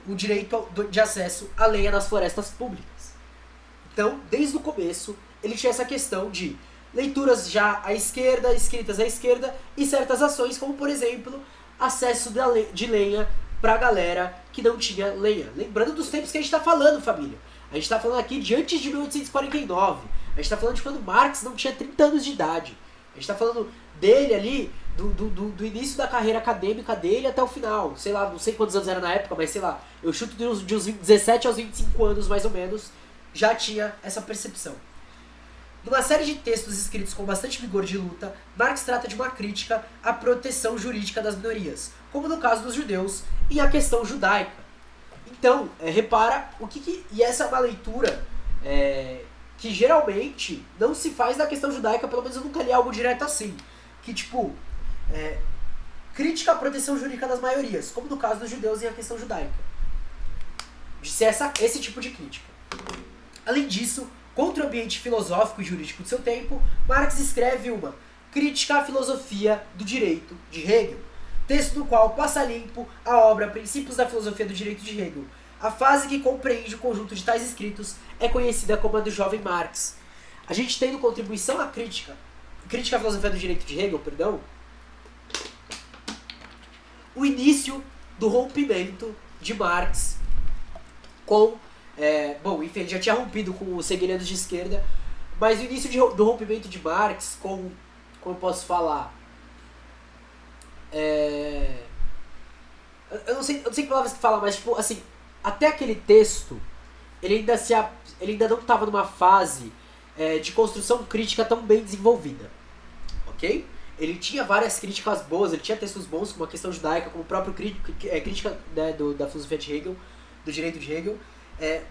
Speaker 1: de acesso à lenha nas florestas públicas. Então, desde o começo, ele tinha essa questão de leituras já à esquerda, escritas à esquerda, e certas ações, como por exemplo, acesso de lenha pra galera que não tinha lenha. Lembrando dos tempos que a gente tá falando, família. A gente tá falando aqui de antes de 1849. A gente tá falando de quando Marx não tinha 30 anos de idade. A gente tá falando dele ali, do início da carreira acadêmica dele até o final. Sei lá, não sei quantos anos era na época, mas sei lá, eu chuto de uns 17 aos 25 anos mais ou menos, já tinha essa percepção. Numa série de textos escritos com bastante vigor de luta, Marx trata de uma crítica à proteção jurídica das minorias, como no caso dos judeus e a questão judaica. Então, repara e essa é uma leitura que geralmente não se faz na questão judaica, pelo menos eu nunca li algo direto assim, que tipo, crítica à proteção jurídica das maiorias, como no caso dos judeus e a questão judaica. De ser esse tipo de crítica. Além disso, contra o ambiente filosófico e jurídico de seu tempo, Marx escreve uma Crítica à Filosofia do Direito, de Hegel, texto no qual passa limpo a obra Princípios da Filosofia do Direito de Hegel. A fase que compreende o conjunto de tais escritos é conhecida como a do jovem Marx. A gente tem no Contribuição à Crítica à Filosofia do Direito de Hegel, o início do rompimento de Marx com... enfim, ele já tinha rompido com os hegelianos de esquerda, mas o início do rompimento de Marx com, como eu posso falar, eu não sei que palavras que falar, mas tipo, assim, até aquele texto, ele ainda não estava numa fase de construção crítica tão bem desenvolvida, ok? Ele tinha várias críticas boas, ele tinha textos bons, como a questão judaica, como o próprio crítica da filosofia de Hegel, do direito de Hegel.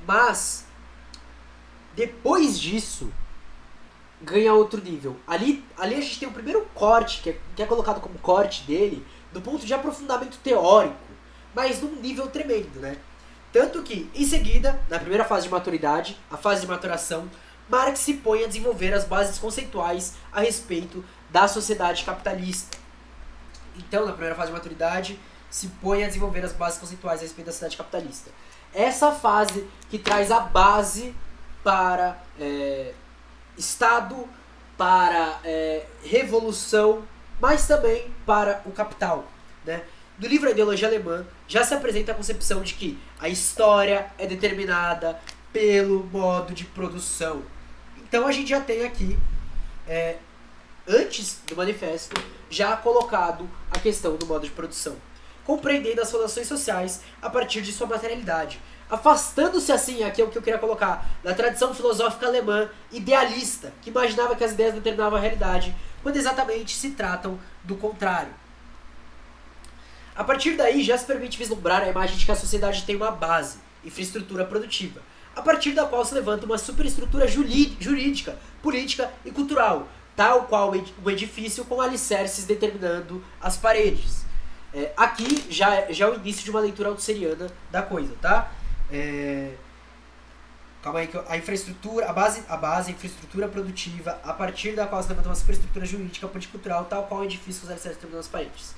Speaker 1: Mas depois disso ganha outro nível. Ali a gente tem o primeiro corte, que é colocado como corte dele, do ponto de aprofundamento teórico, mas num nível tremendo, né? Tanto que, em seguida, na primeira fase de maturidade, a fase de maturação, Marx se põe a desenvolver as bases conceituais a respeito da sociedade capitalista. Então, na primeira fase de maturidade, se põe a desenvolver as bases conceituais a respeito da sociedade capitalista. Essa fase que traz a base para Estado, para revolução, mas também para o capital, né? No livro A Ideologia Alemã já se apresenta a concepção de que a história é determinada pelo modo de produção. Então a gente já tem aqui, antes do manifesto, já colocado a questão do modo de produção, compreendendo as relações sociais a partir de sua materialidade, afastando-se assim, aqui é o que eu queria colocar, da tradição filosófica alemã idealista, que imaginava que as ideias determinavam a realidade, quando exatamente se tratam do contrário. A partir daí já se permite vislumbrar a imagem de que a sociedade tem uma base, infraestrutura produtiva, a partir da qual se levanta uma superestrutura jurídica, política e cultural, tal qual um edifício com alicerces determinando as paredes. Aqui já é o início de uma leitura altusseriana da coisa, tá? Calma aí, que a infraestrutura, a base, a infraestrutura produtiva, a partir da qual se levanta uma superestrutura jurídica, política e cultural, tal qual um edifício com os alicerces determinando as paredes.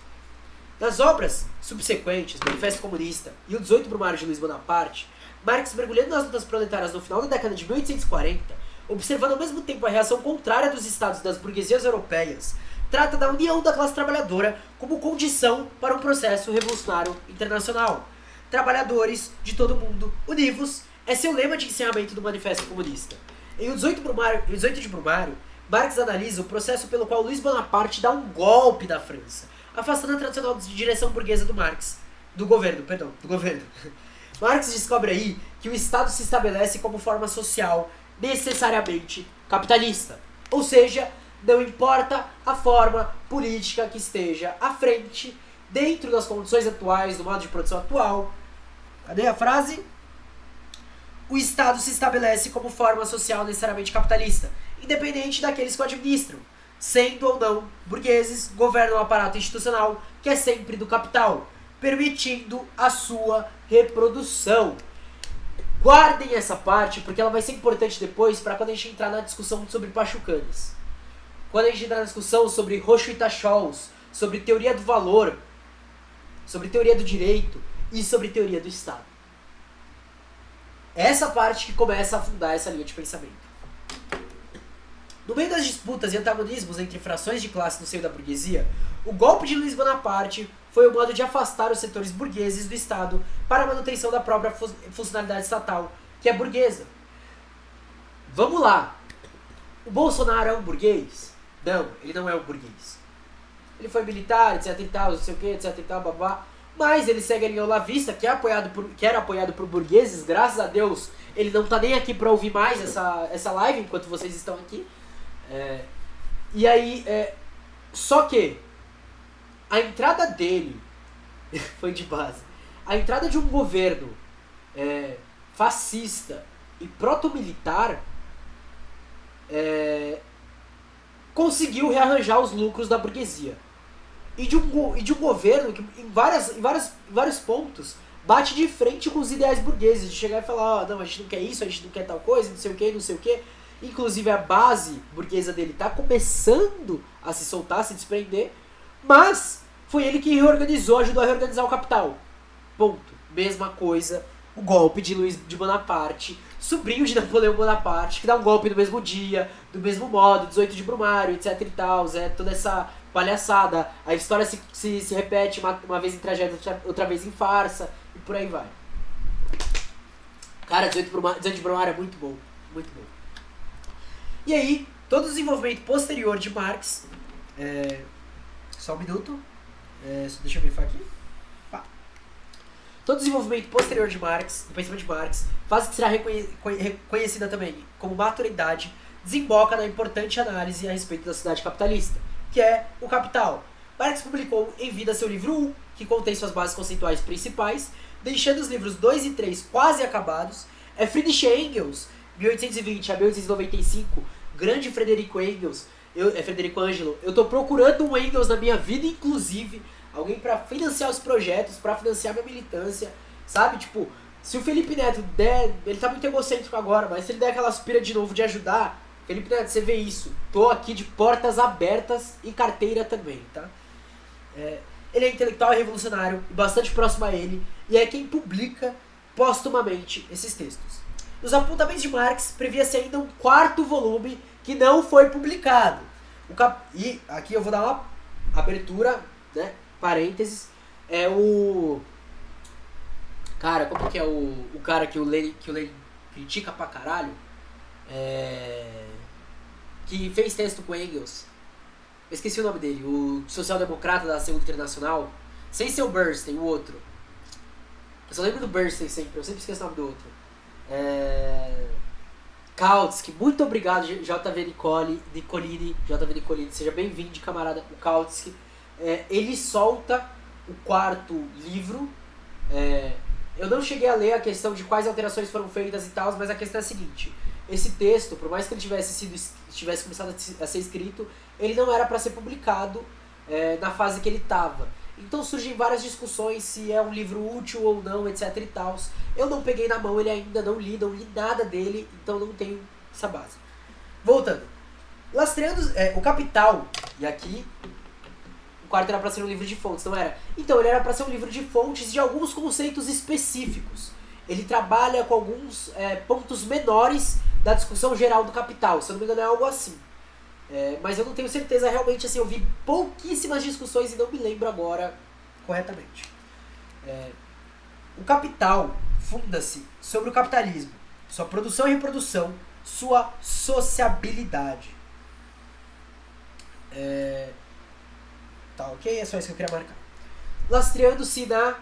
Speaker 1: Nas obras subsequentes, Manifesto Comunista e o 18 Brumário de Luiz Bonaparte, Marx, mergulhando nas lutas proletárias no final da década de 1840, observando ao mesmo tempo a reação contrária dos estados e das burguesias europeias, trata da união da classe trabalhadora como condição para um processo revolucionário internacional. trabalhadores de todo mundo, univos, é seu lema de encerramento do Manifesto Comunista. Em 18 de Brumário, Marx analisa o processo pelo qual Luiz Bonaparte dá um golpe na França, afastando a tradicional direção burguesa do governo. Marx descobre aí que o Estado se estabelece como forma social necessariamente capitalista. Ou seja, não importa a forma política que esteja à frente, dentro das condições atuais, do modo de produção atual. Cadê a frase? O Estado se estabelece como forma social necessariamente capitalista, independente daqueles que o administram, sendo ou não burgueses, governam o aparato institucional que é sempre do capital, permitindo a sua reprodução. Guardem essa parte, porque ela vai ser importante depois para quando a gente entrar na discussão sobre Pachucanes. Quando a gente entrar na discussão sobre Rocho e Tachols, sobre teoria do valor, sobre teoria do direito e sobre teoria do Estado. Essa parte que começa a fundar essa linha de pensamento. No meio das disputas e antagonismos entre frações de classe no seio da burguesia, o golpe de Luiz Bonaparte foi o modo de afastar os setores burgueses do Estado para a manutenção da própria funcionalidade estatal, que é burguesa. Vamos lá. O Bolsonaro é um burguês? Não, ele não é um burguês. Ele foi militar, etc e tal, não sei o que, etc e tal, babá. Mas ele segue a linha olavista, que era apoiado por burgueses, graças a Deus. Ele não tá nem aqui pra ouvir mais essa live, enquanto vocês estão aqui. E aí, só que a entrada dele foi de base. A entrada de um governo fascista e proto-militar conseguiu rearranjar os lucros da burguesia. E de um governo que em vários pontos bate de frente com os ideais burgueses, de chegar e falar, não, a gente não quer isso, a gente não quer tal coisa, não sei o que. Inclusive a base burguesa dele está começando a se soltar, a se desprender, mas foi ele que ajudou a reorganizar o capital. Ponto. Mesma coisa, o golpe de Luiz de Bonaparte, sobrinho de Napoleão Bonaparte, que dá um golpe no mesmo dia, do mesmo modo, 18 de Brumário, etc e tal, toda essa palhaçada. A história se repete uma vez em tragédia, outra vez em farsa, e por aí vai. Cara, 18 de Brumário é muito bom, muito bom. E aí, todo o desenvolvimento posterior de Marx, só um minuto, deixa eu grifar aqui. Todo o desenvolvimento posterior de Marx, do pensamento de Marx, fase que será reconhecida também como maturidade, desemboca na importante análise a respeito da sociedade capitalista, que é o Capital. Marx publicou em vida seu livro 1, que contém suas bases conceituais principais, deixando os livros 2 e 3 quase acabados. Friedrich Engels, 1820 a 1895, grande Frederico Engels, Frederico Ângelo. Eu tô procurando um Engels na minha vida, inclusive, alguém pra financiar os projetos, pra financiar minha militância, sabe? Tipo, se o Felipe Neto der, ele tá muito egocêntrico agora, mas se ele der aquela aspira de novo de ajudar, Felipe Neto, você vê isso, tô aqui de portas abertas e carteira também, tá? Ele é intelectual e revolucionário e bastante próximo a ele, e é quem publica póstumamente esses textos. Nos apontamentos de Marx, previa-se ainda um 4º volume que não foi publicado. E aqui eu vou dar uma abertura, né, parênteses, cara, como que é o cara que o Lenin critica pra caralho? Que fez texto com Engels. Eu esqueci o nome dele, o social-democrata da Segunda Internacional, sem ser o Bernstein, o outro. Eu só lembro do Bernstein sempre, eu sempre esqueço o nome do outro. Kautsky, muito obrigado, JV Nicolini, seja bem-vindo, camarada, o Kautsky. Ele solta o 4º livro. Eu não cheguei a ler a questão de quais alterações foram feitas e tal, mas a questão é a seguinte: esse texto, por mais que ele tivesse começado a ser escrito, ele não era para ser publicado na fase que ele estava. Então surgem várias discussões se é um livro útil ou não, etc e tal. Eu não peguei na mão ele ainda, não li nada dele, então não tenho essa base. Voltando. Lastreando o Capital, e aqui o 4º era para ser um livro de fontes, não era? Então ele era para ser um livro de fontes de alguns conceitos específicos. Ele trabalha com alguns pontos menores da discussão geral do Capital, se eu não me engano é algo assim. Mas eu não tenho certeza realmente, assim, eu vi pouquíssimas discussões e não me lembro agora corretamente. O capital funda-se sobre o capitalismo, sua produção e reprodução, sua sociabilidade. Tá, ok? É só isso que eu queria marcar. Lastreando-se na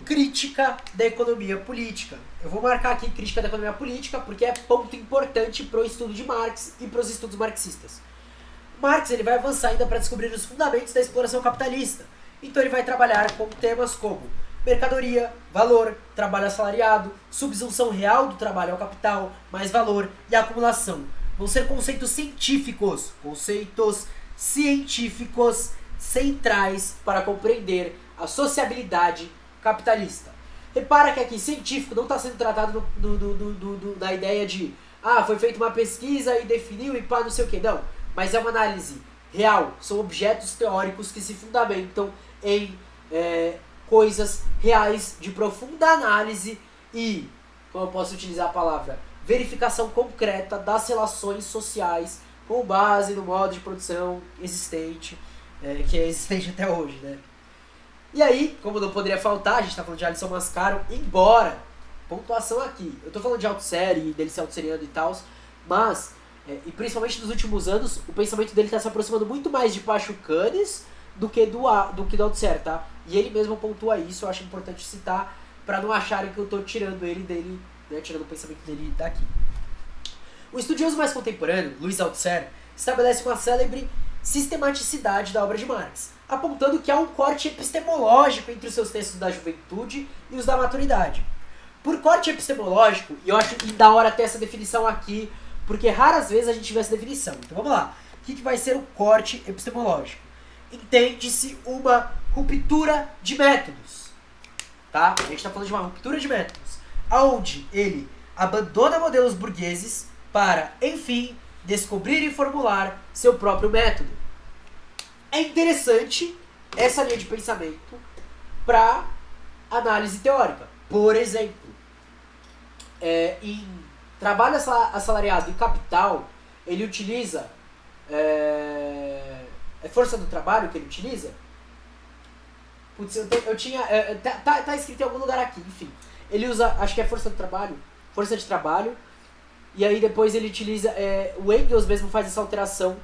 Speaker 1: crítica da economia política. Eu vou marcar aqui crítica da economia política porque é ponto importante para o estudo de Marx e para os estudos marxistas. Marx ele vai avançar ainda para descobrir os fundamentos da exploração capitalista. Então ele vai trabalhar com temas como mercadoria, valor, trabalho assalariado, subsunção real do trabalho ao capital, mais valor e acumulação. Vão ser conceitos científicos centrais para compreender a sociabilidade capitalista. Repara que aqui científico não está sendo tratado da ideia de foi feita uma pesquisa e definiu e pá, não sei o que. Não, mas é uma análise real. São objetos teóricos que se fundamentam em coisas reais de profunda análise e, como eu posso utilizar a palavra, verificação concreta das relações sociais com base no modo de produção existente, que é existente até hoje, né? E aí, como não poderia faltar, a gente tá falando de Alisson Mascaro, embora, pontuação aqui, eu tô falando de autossérie, dele ser autosseriano e tal, mas, e principalmente nos últimos anos, o pensamento dele tá se aproximando muito mais de Pachucanes do que do autossérie, tá? E ele mesmo pontua isso, eu acho importante citar, pra não acharem que eu tô tirando ele dele, né, tirando o pensamento dele daqui. O estudioso mais contemporâneo, Louis Althusser, estabelece uma célebre sistematicidade da obra de Marx, apontando que há um corte epistemológico entre os seus textos da juventude e os da maturidade. Por corte epistemológico, e eu acho da hora ter essa definição aqui, porque raras vezes a gente vê essa definição. Então vamos lá. O que vai ser o corte epistemológico? Entende-se uma ruptura de métodos. Tá? A gente está falando de uma ruptura de métodos, onde ele abandona modelos burgueses para, enfim, descobrir e formular seu próprio método. É interessante essa linha de pensamento para análise teórica. Por exemplo, em trabalho assalariado e capital, ele utiliza... É força do trabalho que ele utiliza? Putz, eu tinha... tá escrito em algum lugar aqui, enfim. Ele usa, acho que é força do trabalho, força de trabalho, e aí depois ele utiliza... o Engels mesmo faz essa alteração,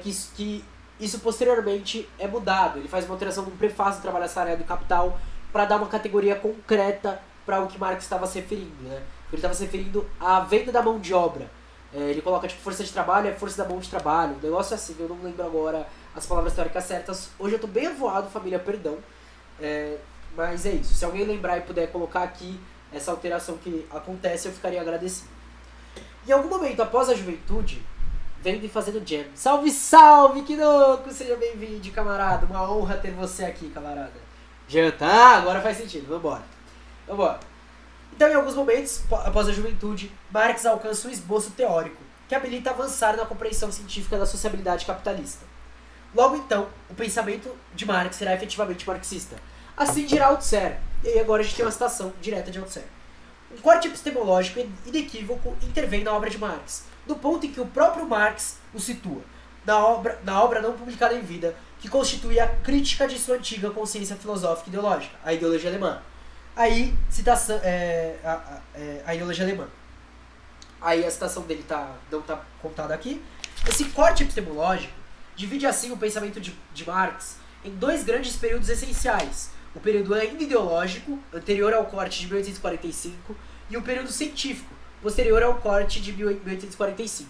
Speaker 1: que isso posteriormente é mudado. Ele faz uma alteração no prefácio do trabalho assalariado e capital para dar uma categoria concreta para o que Marx estava se referindo, né? Ele estava se referindo à venda da mão de obra. Ele coloca tipo força de trabalho é força da mão de trabalho. Um negócio assim, eu não lembro agora as palavras teóricas certas. Hoje eu tô bem avoado, família, perdão. Mas é isso. Se alguém lembrar e puder colocar aqui essa alteração que acontece, eu ficaria agradecido. Em algum momento, após a juventude, vendo e fazendo jam. Salve, salve, Kinoko! Seja bem-vindo, camarada. Uma honra ter você aqui, camarada. Jantar, agora faz sentido. Vambora. Então, em alguns momentos, após a juventude, Marx alcança um esboço teórico que habilita avançar na compreensão científica da sociabilidade capitalista. Logo então, o pensamento de Marx será efetivamente marxista. Assim dirá Althusser. E aí agora a gente tem uma citação direta de Althusser. Um corte epistemológico inequívoco intervém na obra de Marx, do ponto em que o próprio Marx o situa, na obra não publicada em vida, que constitui a crítica de sua antiga consciência filosófica e ideológica, a ideologia alemã. Aí, citação, a ideologia alemã. Aí a citação dele não está contada aqui. Esse corte epistemológico divide assim o pensamento de Marx em dois grandes períodos essenciais. O período ainda ideológico, anterior ao corte de 1845, e o período científico, posterior ao corte de 1845.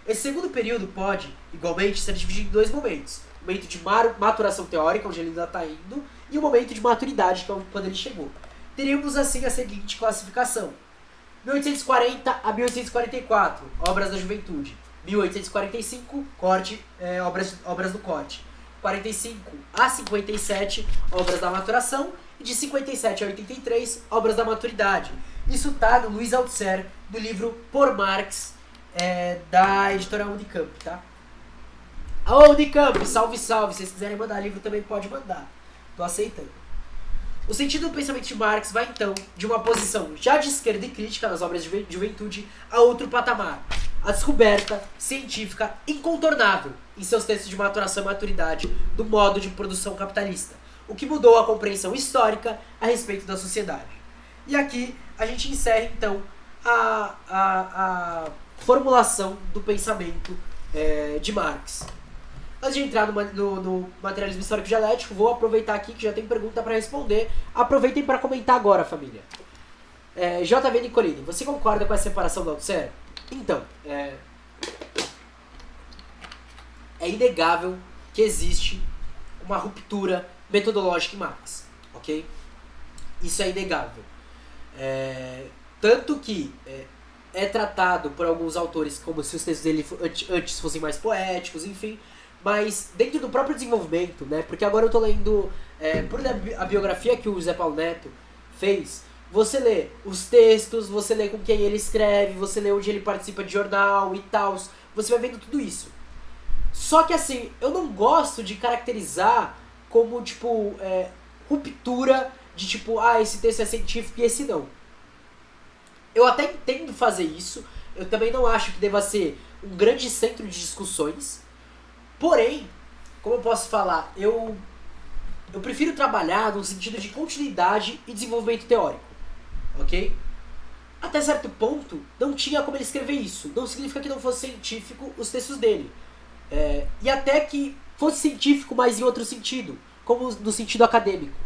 Speaker 1: Esse segundo período pode, igualmente, ser dividido em dois momentos. O momento de maturação teórica, onde ele ainda está indo, e o momento de maturidade, que é quando ele chegou. Teríamos assim a seguinte classificação: 1840 a 1844, obras da juventude. 1845, corte, obras do corte. 45 a 57, obras da maturação. E de 57 a 83, obras da maturidade. Isso tá no Louis Althusser, do livro Por Marx, da editora Unicamp, tá? A Unicamp, salve, salve. Se vocês quiserem mandar livro, também pode mandar. Tô aceitando. O sentido do pensamento de Marx vai, então, de uma posição já de esquerda e crítica nas obras de juventude a outro patamar. A descoberta científica incontornável em seus textos de maturação e maturidade do modo de produção capitalista, o que mudou a compreensão histórica a respeito da sociedade. E aqui a gente encerra então a formulação do pensamento de Marx. Antes de entrar no materialismo histórico dialético, vou aproveitar aqui que já tem pergunta para responder. Aproveitem para comentar agora, família. JV Nicolini, você concorda com a separação do Althusser? Então, é inegável que existe uma ruptura metodológica em Marx, ok? Isso é inegável. Tanto que é tratado por alguns autores como se os textos dele antes fossem mais poéticos, enfim, mas dentro do próprio desenvolvimento, né? Porque agora eu tô lendo por a biografia que o Zé Paulo Neto fez. Você lê os textos, você lê com quem ele escreve, você lê onde ele participa de jornal e tal, você vai vendo tudo isso. Só que assim, eu não gosto de caracterizar como, tipo, ruptura de tipo, esse texto é científico e esse não. Eu até entendo fazer isso, eu também não acho que deva ser um grande centro de discussões, porém, como eu posso falar, eu prefiro trabalhar no sentido de continuidade e desenvolvimento teórico, ok? Até certo ponto, não tinha como ele escrever isso, não significa que não fosse científico os textos dele. E até que fosse científico, mas em outro sentido, como no sentido acadêmico.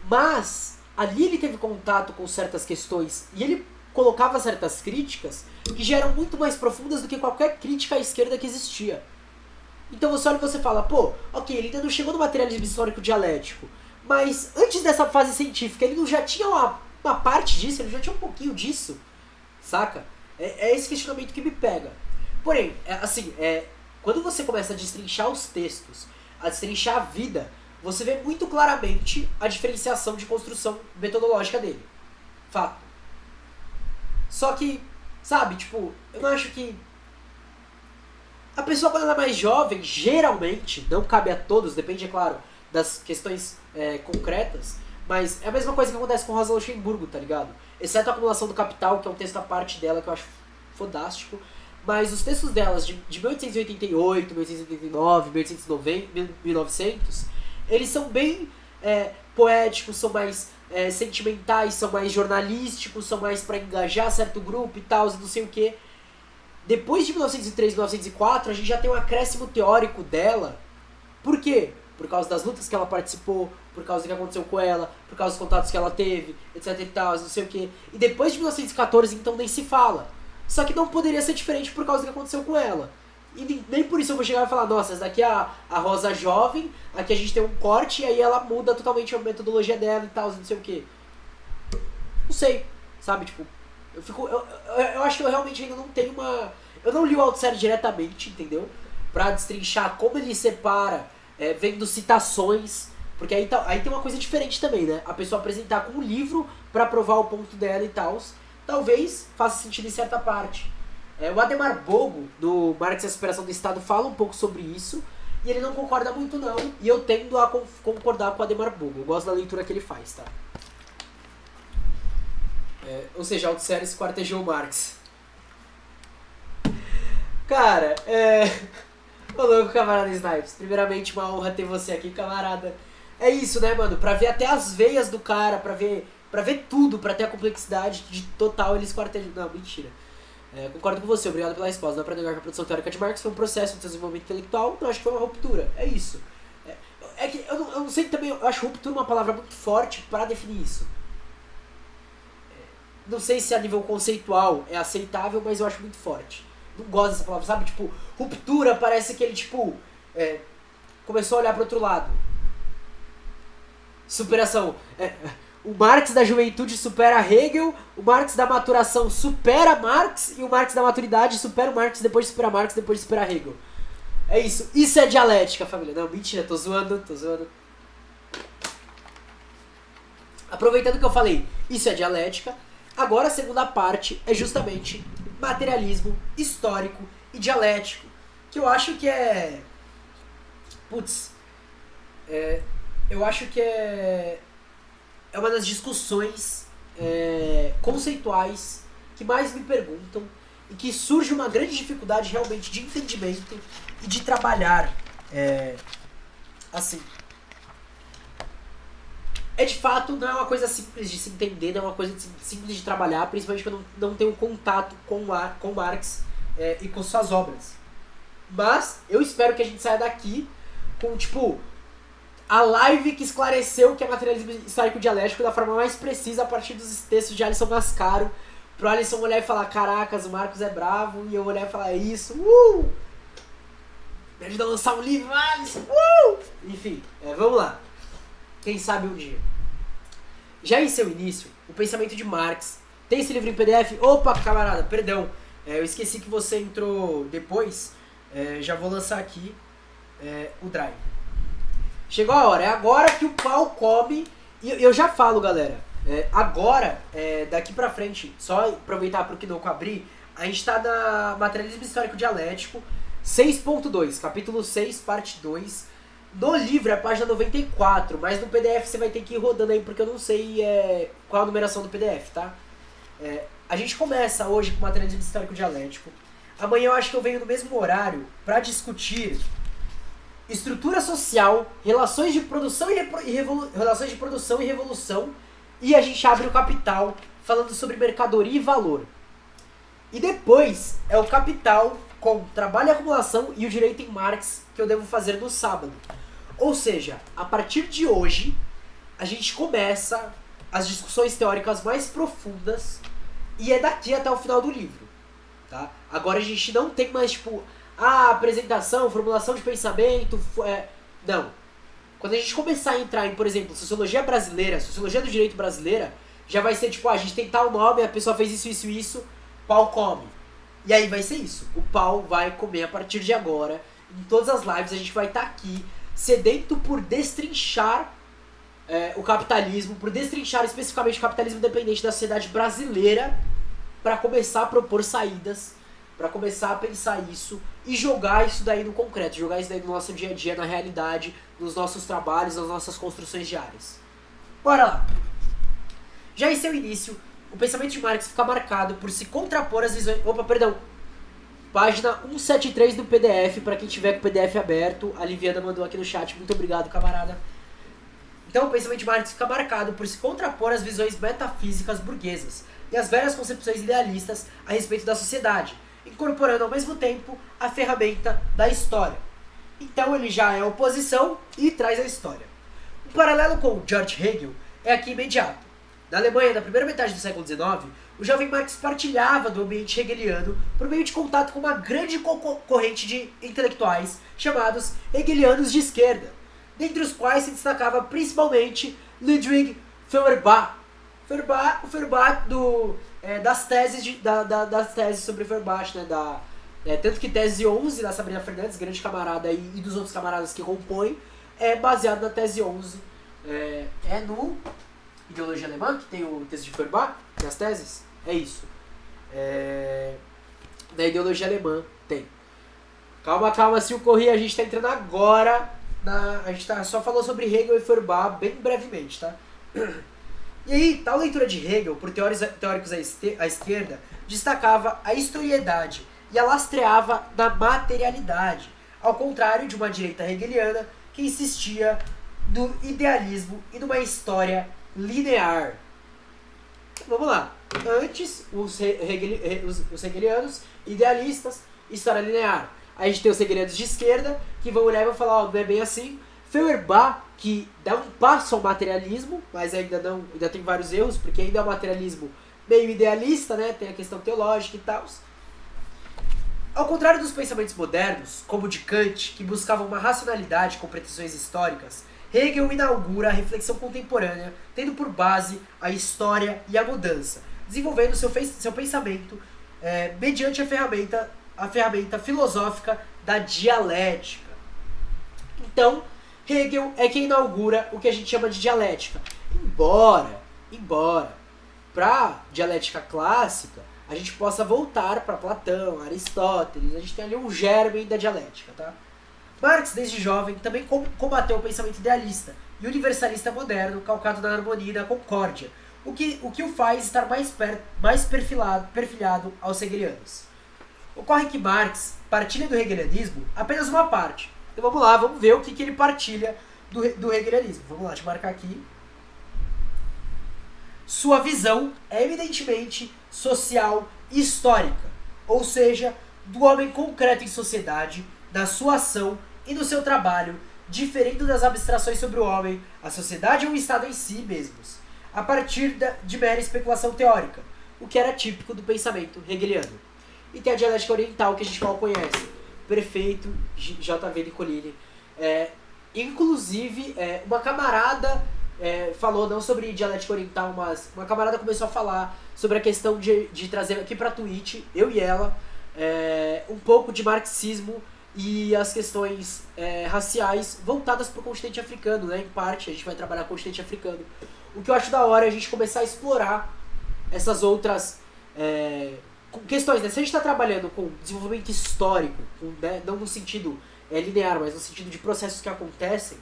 Speaker 1: Mas ali ele teve contato com certas questões e ele colocava certas críticas que já eram muito mais profundas do que qualquer crítica à esquerda que existia. Então você olha e você fala, pô, ok, ele ainda não chegou no materialismo histórico dialético, mas antes dessa fase científica ele não já tinha uma parte disso, ele já tinha um pouquinho disso, saca? É esse questionamento que me pega. Porém, quando você começa a destrinchar os textos, a destrinchar a vida, você vê muito claramente a diferenciação de construção metodológica dele. Fato. Só que, sabe, tipo, eu não acho que... A pessoa quando ela é mais jovem, geralmente, não cabe a todos, depende, é claro, das questões concretas, mas é a mesma coisa que acontece com Rosa Luxemburgo, tá ligado? Exceto a Acumulação do Capital, que é um texto à parte dela que eu acho fodástico. Mas os textos delas de 1888, 1889, 1890, 1900, eles são bem poéticos, são mais sentimentais, são mais jornalísticos, são mais pra engajar certo grupo e tal, não sei o que. Depois de 1903 e 1904, a gente já tem um acréscimo teórico dela. Por quê? Por causa das lutas que ela participou, por causa do que aconteceu com ela, por causa dos contatos que ela teve, etc e tal, não sei o que. E depois de 1914, então, nem se fala. Só que não poderia ser diferente por causa do que aconteceu com ela. E nem por isso eu vou chegar e falar, nossa, essa daqui é a Rosa jovem, aqui a gente tem um corte e aí ela muda totalmente a metodologia dela e tal, não sei o que. Não sei, sabe, tipo, eu acho que eu realmente ainda não tenho uma... Eu não li o Althusser diretamente, entendeu? Pra destrinchar como ele separa, vendo citações, porque aí tem uma coisa diferente também, né? A pessoa apresentar com um livro pra provar o ponto dela e tal, talvez faça sentido em certa parte. O Ademar Bogo, do Marx e a Superação do Estado, fala um pouco sobre isso, e ele não concorda muito não, e eu tendo a concordar com o Ademar Bogo. Eu gosto da leitura que ele faz, tá? Ou seja, Althusser esquartejou Marx. Cara, Ô louco, camarada Snipes. Primeiramente, uma honra ter você aqui, camarada. É isso, né, mano? Pra ver até as veias do cara, pra ver tudo, pra ter a complexidade de total ele esquartejou. Não, mentira. Concordo com você, obrigado pela resposta. Não é pra negar que a produção teórica de Marx foi um processo de desenvolvimento intelectual, não acho que foi uma ruptura. É isso. Que eu não sei também, eu acho ruptura uma palavra muito forte pra definir isso. Não sei se a nível conceitual é aceitável, mas eu acho muito forte. Não gosto dessa palavra, sabe? Tipo, ruptura parece que ele, tipo, começou a olhar pro outro lado. Superação. O Marx da juventude supera Hegel, o Marx da maturação supera Marx e o Marx da maturidade supera o Marx, depois supera Marx, depois supera Hegel. É isso. Isso é dialética, família. Não, mentira, tô zoando. Aproveitando que eu falei, isso é dialética, agora a segunda parte é justamente materialismo histórico e dialético, que eu acho que é... Putz, eu acho que é uma das discussões conceituais que mais me perguntam e que surge uma grande dificuldade realmente de entendimento e de trabalhar assim. de fato, não é uma coisa simples de se entender, não é uma coisa simples de trabalhar, principalmente quando não tenho contato com Marx e com suas obras. Mas eu espero que a gente saia daqui com, tipo, a live que esclareceu o que é materialismo histórico dialético da forma mais precisa a partir dos textos de Alisson Mascaro, pro Alisson olhar e falar, caracas, o Marcos é bravo, e eu olhar e falar, é isso, me ajuda a lançar um livro, Alisson, Enfim, vamos lá. Quem sabe um dia. Já em seu início, o pensamento de Marx tem esse livro em PDF. Opa, camarada, perdão, eu esqueci que você entrou depois. Já vou lançar aqui o Drive. Chegou a hora, é agora que o pau come. E eu já falo, galera, agora, daqui pra frente, só aproveitar pro Kinoko abrir, a gente tá na Materialismo Histórico Dialético 6.2, capítulo 6, parte 2. No livro é a página 94, mas no PDF você vai ter que ir rodando aí, porque eu não sei qual a numeração do PDF, tá? A gente começa hoje com Materialismo Histórico Dialético. Amanhã eu acho que eu venho no mesmo horário para discutir estrutura social, relações de produção relações de produção e revolução, e a gente abre o Capital falando sobre mercadoria e valor. E depois é o Capital com trabalho e acumulação e o direito em Marx, que eu devo fazer no sábado. Ou seja, a partir de hoje, a gente começa as discussões teóricas mais profundas e é daqui até o final do livro. Tá? Agora a gente não tem mais, tipo, apresentação, formulação de pensamento. Não. Quando a gente começar a entrar em, por exemplo, sociologia brasileira, sociologia do direito brasileira, já vai ser tipo, a gente tem tal nome, a pessoa fez isso, pau come. E aí vai ser isso. O pau vai comer a partir de agora. Em todas as lives a gente vai estar aqui, sedento por destrinchar o capitalismo, por destrinchar especificamente o capitalismo independente da sociedade brasileira, para começar a propor saídas, para começar a pensar isso e jogar isso daí no concreto, jogar isso daí no nosso dia a dia, na realidade, nos nossos trabalhos, nas nossas construções diárias. Bora lá! Já em seu início, o pensamento de Marx fica marcado por se contrapor às visões... Página 173 do PDF, para quem tiver com o PDF aberto. A Liviana mandou aqui no chat, muito obrigado, camarada. Então, o pensamento de Marx fica marcado por se contrapor às visões metafísicas burguesas e às velhas concepções idealistas a respeito da sociedade, incorporando ao mesmo tempo a ferramenta da história. Então, ele já é oposição e traz a história. Um paralelo com George Hegel é aqui imediato. Na Alemanha, na primeira metade do século XIX, o jovem Marx partilhava do ambiente hegeliano por meio de contato com uma grande corrente de intelectuais chamados hegelianos de esquerda, dentre os quais se destacava principalmente Ludwig Feuerbach. O Feuerbach das teses sobre Feuerbach, né, tanto que tese 11 da Sabrina Fernandes, grande camarada, e dos outros camaradas que compõem, é baseado na tese 11. No Ideologia Alemã, que tem o texto de Feuerbach, nas teses, é isso. Na Ideologia Alemã tem. Calma, Sil Corrêa, a gente tá entrando agora, a gente só falou sobre Hegel e Feuerbach bem brevemente, tá? E aí, tal leitura de Hegel, por teóricos à esquerda, destacava a historiedade e a lastreava na materialidade, ao contrário de uma direita hegeliana que insistia no idealismo e numa história linear. Vamos lá. Antes, os hegelianos, idealistas, história linear. Aí a gente tem os hegelianos de esquerda, que vão olhar e vão falar, não é bem assim. Feuerbach, que dá um passo ao materialismo, mas ainda tem vários erros, porque ainda é um materialismo meio idealista, né? Tem a questão teológica e tal. Ao contrário dos pensamentos modernos, como o de Kant, que buscavam uma racionalidade com pretensões históricas, Hegel inaugura a reflexão contemporânea, tendo por base a história e a mudança, desenvolvendo seu pensamento mediante a ferramenta filosófica da dialética. Então, Hegel é quem inaugura o que a gente chama de dialética. Embora para dialética clássica a gente possa voltar para Platão, Aristóteles, a gente tem ali um germe da dialética, tá? Marx, desde jovem, também combateu o pensamento idealista e universalista moderno, calcado na harmonia e na concórdia, o que o faz estar mais perfilhado aos hegelianos. Ocorre que Marx partilha do hegelianismo apenas uma parte. Então vamos lá, vamos ver o que ele partilha do hegelianismo. Vamos lá, deixa eu marcar aqui. sua visão é evidentemente social e histórica, ou seja, do homem concreto em sociedade, da sua ação e do seu trabalho, diferindo das abstrações sobre o homem, a sociedade ou o Estado em si mesmos, a partir de mera especulação teórica, o que era típico do pensamento hegeliano. E tem a dialética oriental, que a gente mal conhece. Prefeito J.V. Nicolini. Inclusive, uma camarada falou, não sobre dialética oriental, mas uma camarada começou a falar sobre a questão de trazer aqui pra Twitch, eu e ela, um pouco de marxismo e as questões raciais voltadas pro continente africano, né? Em parte, a gente vai trabalhar com o continente africano. O que eu acho da hora é a gente começar a explorar essas outras questões, né? Se a gente está trabalhando com desenvolvimento histórico, né? Não no sentido linear, mas no sentido de processos que acontecem,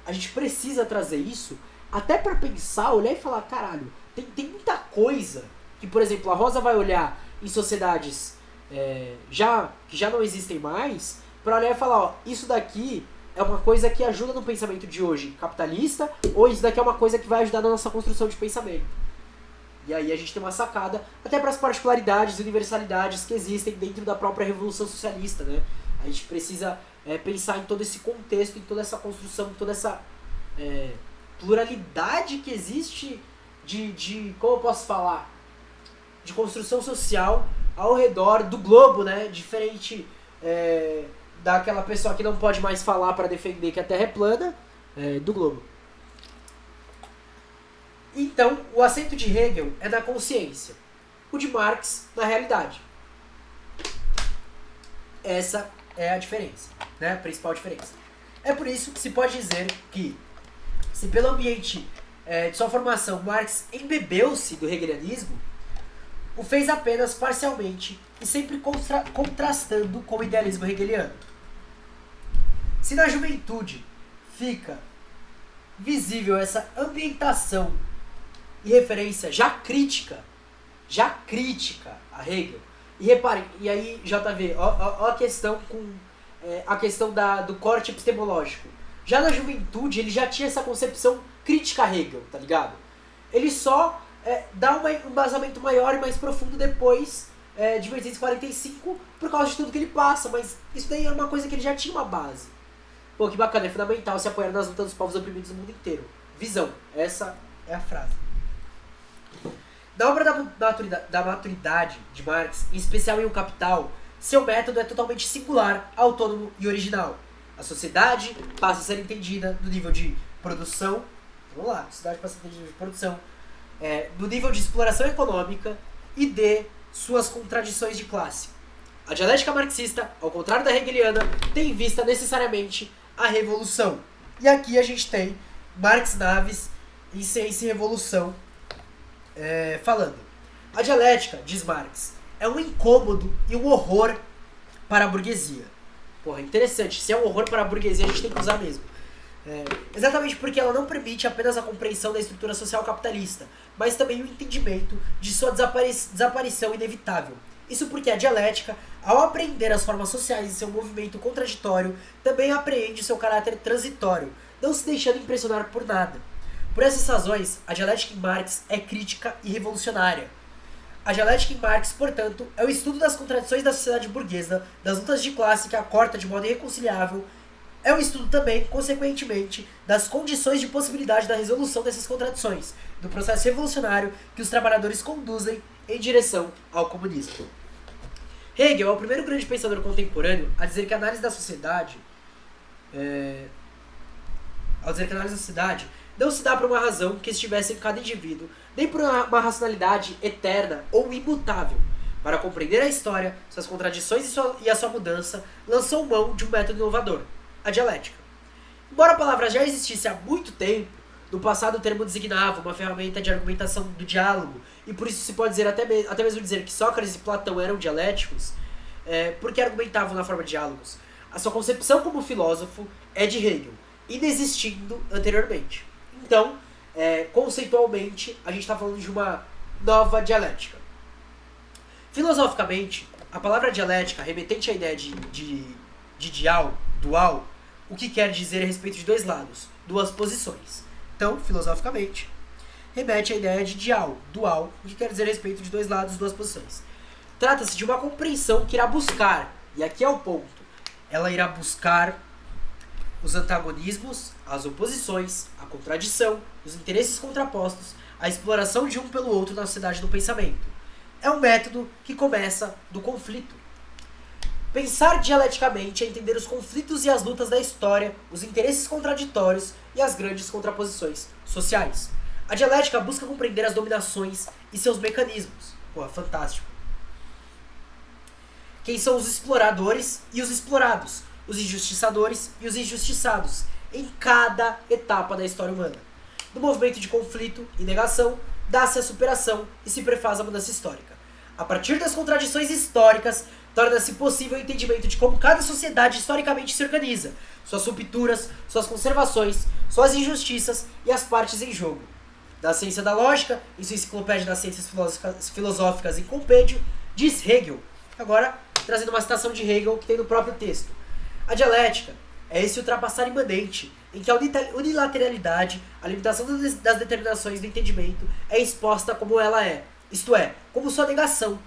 Speaker 1: a gente precisa trazer isso até para pensar, olhar e falar, caralho, tem muita coisa que, por exemplo, a Rosa vai olhar em sociedades que já não existem mais, para olhar e falar, ó, isso daqui é uma coisa que ajuda no pensamento de hoje capitalista, ou isso daqui é uma coisa que vai ajudar na nossa construção de pensamento. E aí a gente tem uma sacada até para as particularidades e universalidades que existem dentro da própria Revolução Socialista, né? A gente precisa pensar em todo esse contexto, em toda essa construção, em toda essa pluralidade que existe de como eu posso falar, de construção social ao redor do globo, né? Diferente daquela pessoa que não pode mais falar para defender que a Terra é plana, do globo. Então, o acento de Hegel é na consciência, o de Marx na realidade. Essa é a diferença, né? A principal diferença. É por isso que se pode dizer que, se pelo ambiente de sua formação Marx embebeu-se do hegelianismo, o fez apenas parcialmente e sempre contrastando com o idealismo hegeliano. Se na juventude fica visível essa ambientação e referência já crítica a Hegel, e reparem, e aí JV, ó a questão a questão do corte epistemológico. Já na juventude ele já tinha essa concepção crítica a Hegel, tá ligado? Ele só dá um embasamento maior e mais profundo depois de 1845 por causa de tudo que ele passa, mas isso daí era uma coisa que ele já tinha uma base. Pô, que bacana, é fundamental se apoiar nas lutas dos povos oprimidos do mundo inteiro. Visão, essa é a frase. Na obra da maturidade de Marx, em especial em O Capital, seu método é totalmente singular, autônomo e original. A sociedade passa a ser entendida no nível de produção, vamos lá, a sociedade passa a ser entendida de produção, no nível de exploração econômica e de suas contradições de classe. A dialética marxista, ao contrário da hegeliana, tem em vista necessariamente a revolução. E aqui a gente tem Marx Naves em Ciência e Revolução falando. A dialética, diz Marx, é um incômodo e um horror para a burguesia. Porra, interessante. Se é um horror para a burguesia, a gente tem que usar mesmo. Exatamente porque ela não permite apenas a compreensão da estrutura social capitalista, mas também o entendimento de sua desaparição inevitável. Isso porque a dialética, ao apreender as formas sociais de seu movimento contraditório, também apreende seu caráter transitório, não se deixando impressionar por nada. Por essas razões, a dialética em Marx é crítica e revolucionária. A dialética em Marx, portanto, é o estudo das contradições da sociedade burguesa, das lutas de classe que a corta de modo irreconciliável. É um estudo também, consequentemente, das condições de possibilidade da resolução dessas contradições, do processo revolucionário que os trabalhadores conduzem em direção ao comunismo. Hegel é o primeiro grande pensador contemporâneo a dizer que a análise da sociedade não se dá por uma razão que estivesse em cada indivíduo, nem por uma racionalidade eterna ou imutável. Para compreender a história, suas contradições e a sua mudança, lançou mão de um método inovador, a dialética. Embora a palavra já existisse há muito tempo, no passado o termo designava uma ferramenta de argumentação do diálogo, e por isso se pode dizer até mesmo dizer que Sócrates e Platão eram dialéticos, porque argumentavam na forma de diálogos. A sua concepção como filósofo é de Hegel, inexistindo anteriormente. Então, conceitualmente, a gente está falando de uma nova dialética. Filosoficamente, a palavra dialética, remetente à ideia de dual, o que quer dizer a respeito de dois lados, duas posições. Então, filosoficamente, remete à ideia de dual, o que quer dizer respeito de dois lados, duas posições. Trata-se de uma compreensão que irá buscar, e aqui é o ponto, ela irá buscar os antagonismos, as oposições, a contradição, os interesses contrapostos, a exploração de um pelo outro na sociedade do pensamento. É um método que começa do conflito. Pensar dialeticamente é entender os conflitos e as lutas da história, os interesses contraditórios e as grandes contraposições sociais. A dialética busca compreender as dominações e seus mecanismos. Pô, fantástico. Quem são os exploradores e os explorados, os injustiçadores e os injustiçados, em cada etapa da história humana. No movimento de conflito e negação, dá-se a superação e se prefaz a mudança histórica. A partir das contradições históricas, torna-se possível o entendimento de como cada sociedade historicamente se organiza, suas rupturas, suas conservações, suas injustiças e as partes em jogo. Da ciência da lógica, em sua enciclopédia das ciências filosóficas em compêndio, diz Hegel, agora trazendo uma citação de Hegel que tem no próprio texto. A dialética é esse ultrapassar imanente, em que a unilateralidade, a limitação das determinações do entendimento é exposta como ela é, isto é, como sua negação.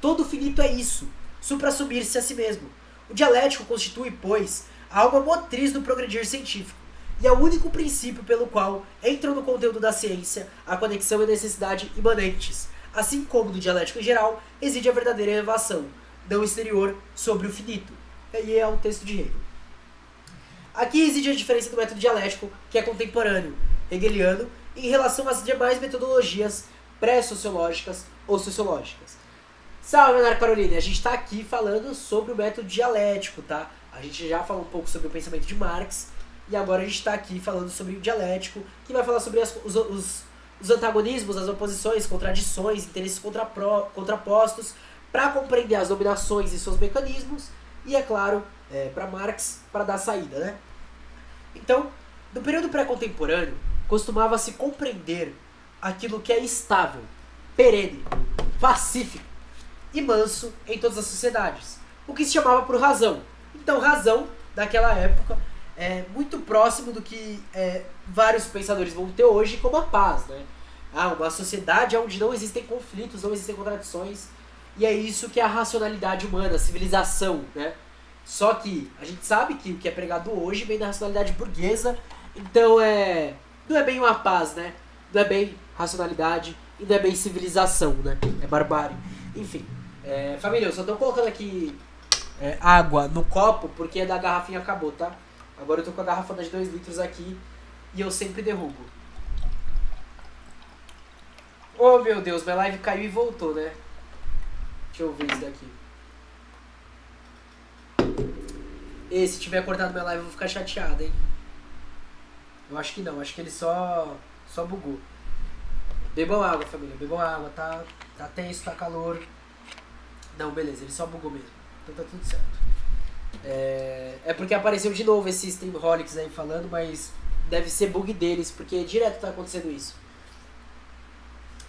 Speaker 1: Todo finito é isso, supra-assumir-se a si mesmo. O dialético constitui, pois, a alma motriz do progredir científico, e é o único princípio pelo qual entram no conteúdo da ciência a conexão e a necessidade imanentes, assim como no dialético em geral reside a verdadeira elevação, não exterior, sobre o finito. E aí é um texto de Hegel. Aqui reside a diferença do método dialético, que é contemporâneo, hegeliano, em relação às demais metodologias pré-sociológicas ou sociológicas. Salve, Ana Caroline! A gente está aqui falando sobre o método dialético, tá? A gente já falou um pouco sobre o pensamento de Marx, e agora a gente está aqui falando sobre o dialético, que vai falar sobre os antagonismos, as oposições, contradições, interesses contrapostos, para compreender as dominações e seus mecanismos, e é claro, para Marx, para dar saída, né? Então, no período pré-contemporâneo, costumava-se compreender aquilo que é estável, perene, pacífico e manso em todas as sociedades, o que se chamava por razão. Então, razão, naquela época, é muito próximo do que vários pensadores vão ter hoje como a paz, né? Uma sociedade onde não existem conflitos, não existem contradições, e é isso que é a racionalidade humana, a civilização, né? Só que a gente sabe que o que é pregado hoje vem da racionalidade burguesa, então não é bem uma paz, né? Não é bem racionalidade e não é bem civilização, né? É barbárie. Enfim, família, eu só tô colocando aqui água no copo porque a da garrafinha acabou, tá? Agora eu tô com a garrafa de 2 litros aqui e eu sempre derrubo. Oh meu Deus, minha live caiu e voltou, né? Deixa eu ver isso daqui. E se tiver cortado minha live eu vou ficar chateado, hein? Eu acho que não, acho que ele só bugou. Bebam água, família, bebam água, tá tenso, tá calor. Não, beleza, ele só bugou mesmo. Então tá tudo certo. É porque apareceu de novo esse Streamholics aí falando, mas deve ser bug deles, porque direto tá acontecendo isso.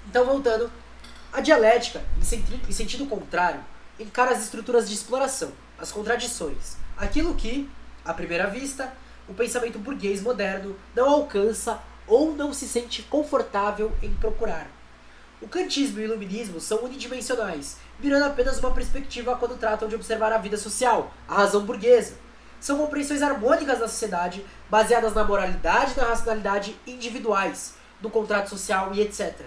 Speaker 1: Então, voltando, a dialética, em sentido contrário, encara as estruturas de exploração, as contradições, aquilo que, à primeira vista, o pensamento burguês moderno não alcança ou não se sente confortável em procurar. O kantismo e o iluminismo são unidimensionais, virando apenas uma perspectiva quando tratam de observar a vida social, a razão burguesa. São compreensões harmônicas da sociedade, baseadas na moralidade e na racionalidade individuais, no contrato social e etc.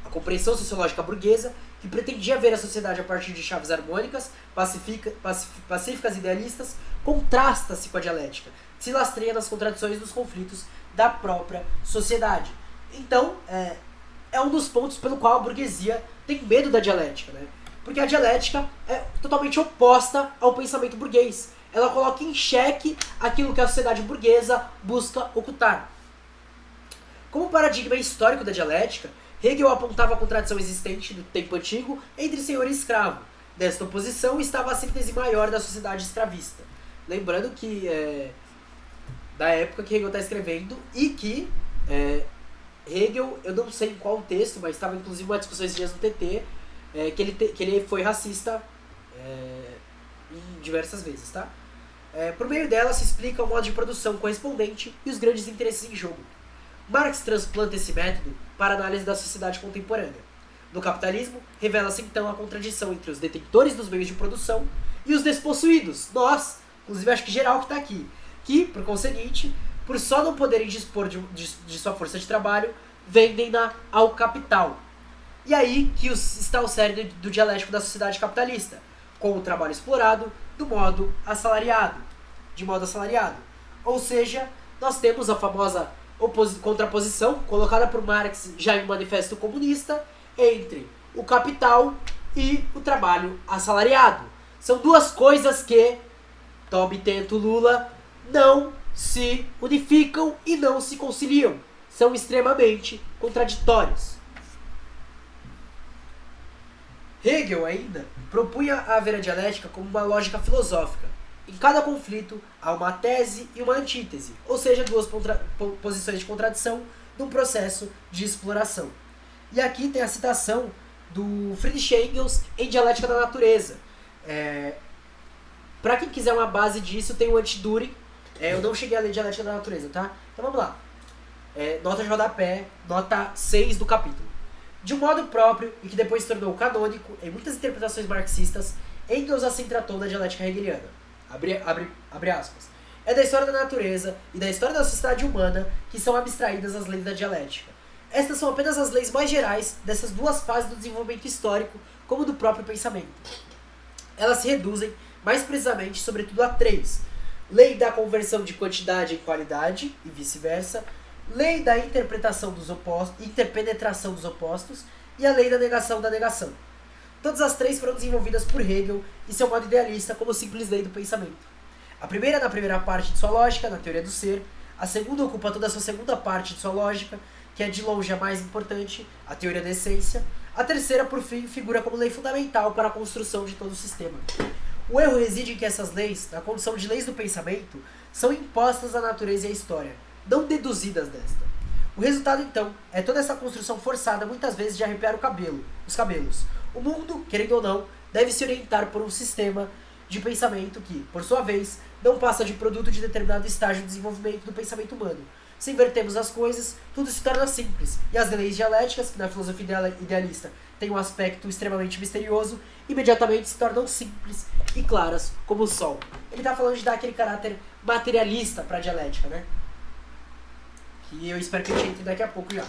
Speaker 1: A compreensão sociológica burguesa, que pretendia ver a sociedade a partir de chaves harmônicas, pacíficas e idealistas, contrasta-se com a dialética, que se lastreia nas contradições dos conflitos da própria sociedade. Então, é um dos pontos pelo qual a burguesia tem medo da dialética, né? Porque a dialética é totalmente oposta ao pensamento burguês. Ela coloca em xeque aquilo que a sociedade burguesa busca ocultar. Como paradigma histórico da dialética, Hegel apontava a contradição existente do tempo antigo entre senhor e escravo. Nesta oposição estava a síntese maior da sociedade escravista. Lembrando que da época que Hegel está escrevendo e que Hegel, eu não sei em qual texto, mas estava inclusive uma discussão esses dias no TT, que ele foi racista em diversas vezes, tá? Por meio dela se explica o modo de produção correspondente e os grandes interesses em jogo. Marx transplanta esse método para a análise da sociedade contemporânea. No capitalismo, revela-se então a contradição entre os detentores dos meios de produção e os despossuídos, nós, inclusive acho que geral que está aqui, que, por conseguinte, por só não poderem dispor de sua força de trabalho, vendem-na ao capital. E aí que está o cerne do dialético da sociedade capitalista, com o trabalho explorado de modo assalariado. Ou seja, nós temos a famosa contraposição, colocada por Marx já em Manifesto Comunista, entre o capital e o trabalho assalariado. São duas coisas que, tome tento Lula, não se unificam e não se conciliam. São extremamente contraditórias. Hegel ainda propunha a ver a dialética como uma lógica filosófica. Em cada conflito há uma tese e uma antítese, ou seja, duas posições de contradição num processo de exploração. E aqui tem a citação do Friedrich Engels em Dialética da Natureza. Para quem quiser uma base disso, tem o Anti-Düring. Eu não cheguei a ler Dialética da Natureza, tá? Então vamos lá. Nota de rodapé, nota 6 do capítulo. De um modo próprio, e que depois se tornou canônico em muitas interpretações marxistas, Engels assim tratou da dialética hegeliana. Abre aspas. É da história da natureza e da história da sociedade humana que são abstraídas as leis da dialética. Estas são apenas as leis mais gerais dessas duas fases do desenvolvimento histórico, como do próprio pensamento. Elas se reduzem, mais precisamente, sobretudo a três: lei da conversão de quantidade em qualidade, e vice-versa, lei da interpretação dos opostos, interpenetração dos opostos, e a lei da negação da negação. Todas as três foram desenvolvidas por Hegel em seu modo idealista como simples lei do pensamento. A primeira na primeira parte de sua lógica, na teoria do ser; a segunda ocupa toda a sua segunda parte de sua lógica, que é de longe a mais importante, a teoria da essência; a terceira, por fim, figura como lei fundamental para a construção de todo o sistema. O erro reside em que essas leis, na condição de leis do pensamento, são impostas à natureza e à história, não deduzidas desta. O resultado, então, é toda essa construção forçada, muitas vezes, de arrepiar os cabelos. O mundo, querendo ou não, deve se orientar por um sistema de pensamento que, por sua vez, não passa de produto de determinado estágio de desenvolvimento do pensamento humano. Se invertemos as coisas, tudo se torna simples, e as leis dialéticas, que na filosofia idealista têm um aspecto extremamente misterioso, imediatamente se tornam simples e claras como o sol. Ele está falando de dar aquele caráter materialista para a dialética, né? Que eu espero que a gente entre daqui a pouco já.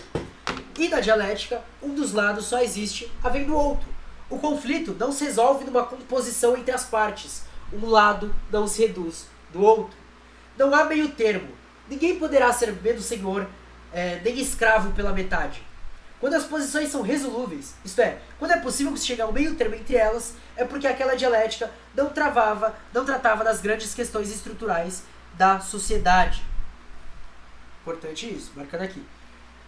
Speaker 1: E na dialética, um dos lados só existe havendo outro. O conflito não se resolve numa composição entre as partes. Um lado não se reduz do outro. Não há meio termo. Ninguém poderá ser menos senhor, nem escravo pela metade. Quando as posições são resolúveis, isto é, quando é possível se chegar ao meio termo entre elas, é porque aquela dialética não tratava das grandes questões estruturais da sociedade. Importante isso, marcando aqui.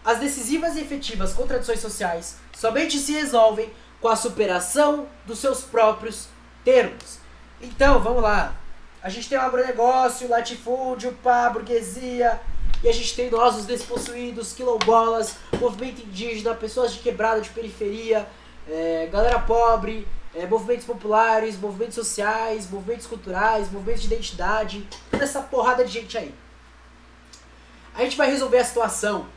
Speaker 1: As decisivas e efetivas contradições sociais somente se resolvem com a superação dos seus próprios termos. Então, vamos lá. A gente tem o agronegócio, latifúndio, pá, burguesia, e a gente tem nós, os despossuídos, quilombolas, movimento indígena, pessoas de quebrada, de periferia, galera pobre, movimentos populares, movimentos sociais, movimentos culturais, movimentos de identidade, toda essa porrada de gente aí. A gente vai resolver a situação